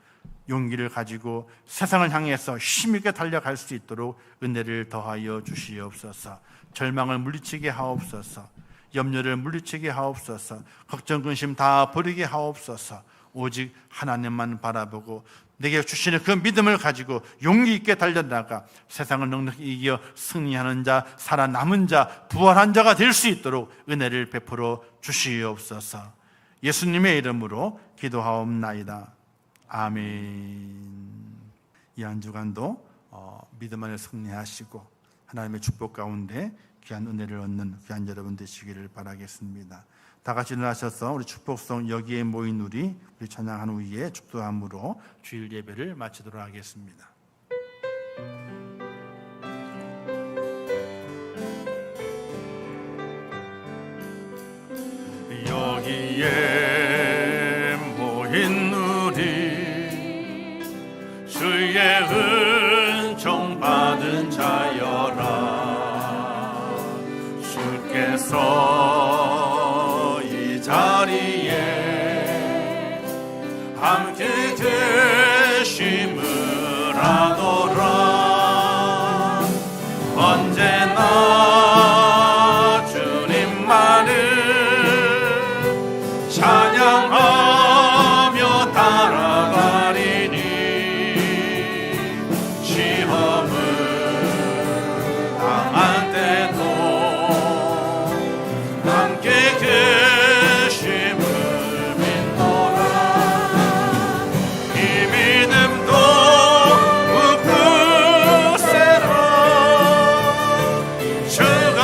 용기를 가지고 세상을 향해서 힘있게 달려갈 수 있도록 은혜를 더하여 주시옵소서. 절망을 물리치게 하옵소서. 염려를 물리치게 하옵소서. 걱정 근심 다 버리게 하옵소서. 오직 하나님만 바라보고 내게 주시는 그 믿음을 가지고 용기 있게 달려나가 세상을 넉넉히 이겨 승리하는 자, 살아남은 자, 부활한 자가 될 수 있도록 은혜를 베풀어 주시옵소서. 예수님의 이름으로 기도하옵나이다. 아멘. 이 한 주간도 믿음 안에 승리하시고 하나님의 축복 가운데 귀한 은혜를 얻는 귀한 여러분 되시기를 바라겠습니다. 다 같이 일어나셔서 우리 축복성 여기에 모인 우리 찬양한 후에 축도함으로 주일 예배를 마치도록 하겠습니다. 여기에 모인 우리 주의 은총 받은 자여라. 주께서 이 자리에 함께 계심을 아노라. 언제나 주님만을 찬양하며 따라가리니 시험을 당할 때도 함께 계심을 믿노라. 이 믿음도 굳세라. 주가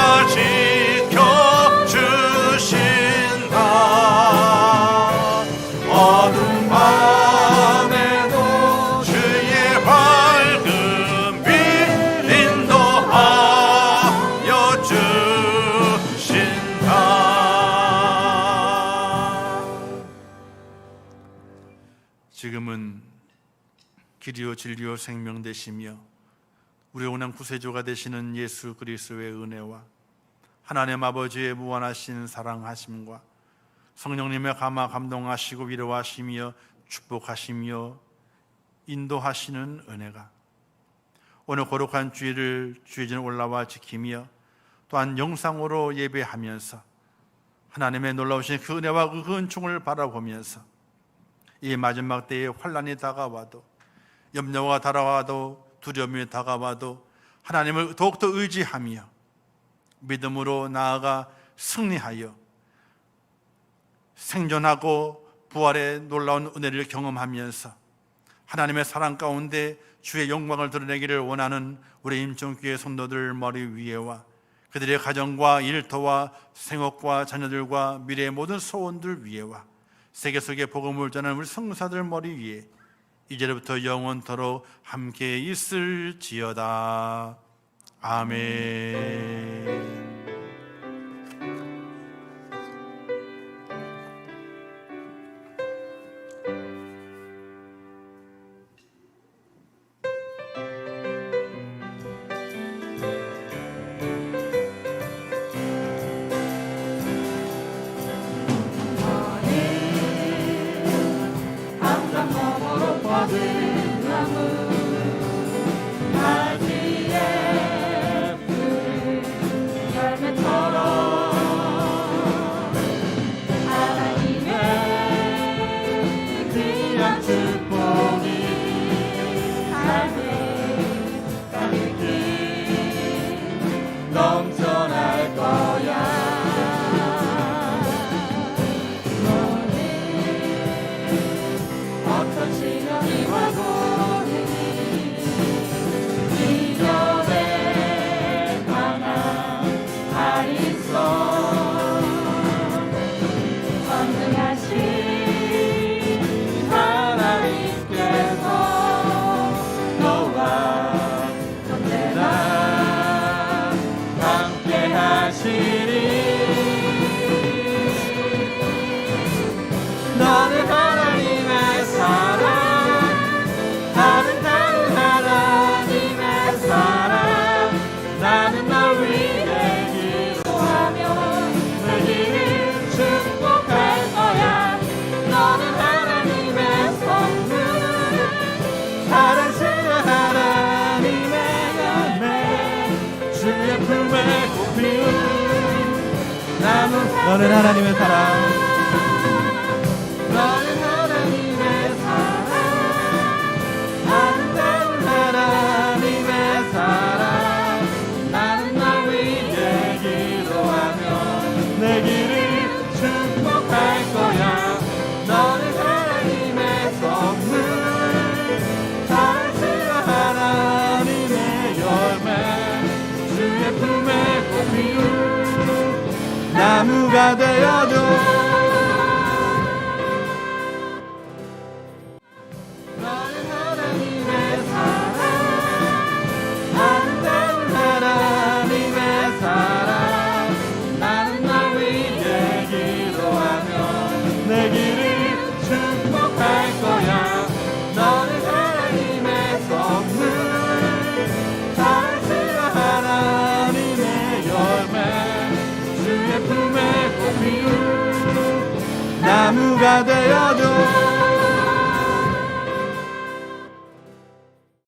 지켜주신다. 어둠 밤에도 주의 밝은 빛 인도하여 주신다. 지금은 길이요 진리요 생명 되시며 우리 영원한 구세주가 되시는 예수 그리스도의 은혜와 하나님 아버지의 무한하신 사랑하심과 성령님의 감화 감동하시고 위로하시며 축복하시며 인도하시는 은혜가 오늘 거룩한 주일을 주의 전에 올라와 지키며 또한 영상으로 예배하면서 하나님의 놀라우신 그 은혜와 그 은총을 바라보면서 이 마지막 때에 환난이 다가와도 염려가 다가와도 두려움이 다가와도 하나님을 더욱더 의지하며 믿음으로 나아가 승리하여 생존하고 부활의 놀라운 은혜를 경험하면서 하나님의 사랑 가운데 주의 영광을 드러내기를 원하는 우리 임종교회 성도들 머리 위에와 그들의 가정과 일터와 생업과 자녀들과 미래의 모든 소원들 위에와 세계 속에 복음을 전하는 우리 성사들 머리 위에 이제부터 영원토록 함께 있을지어다. 아멘. 넘쳐날 거야. 너는 어떤 시련이 와도 너는 하나님의 사랑, 너는 하나님의 사랑 아름다운 하나님의 사랑 나는 널 위해 기도하며 내 길을 축복할 거야 너는 하나님의 선물 사랑스러운 하나님의 열매 주의 품에 꽃 피운 나무가 되어줘. 너는 하나님의 사랑 아름다운 하나님의 사랑 나는 널 위해 기도하며 내 길을 축복할 거야 너는 하나님의 선물 사랑스러운 하나님의 열매 주의 품에 꽃 피운 나무가 되어줘.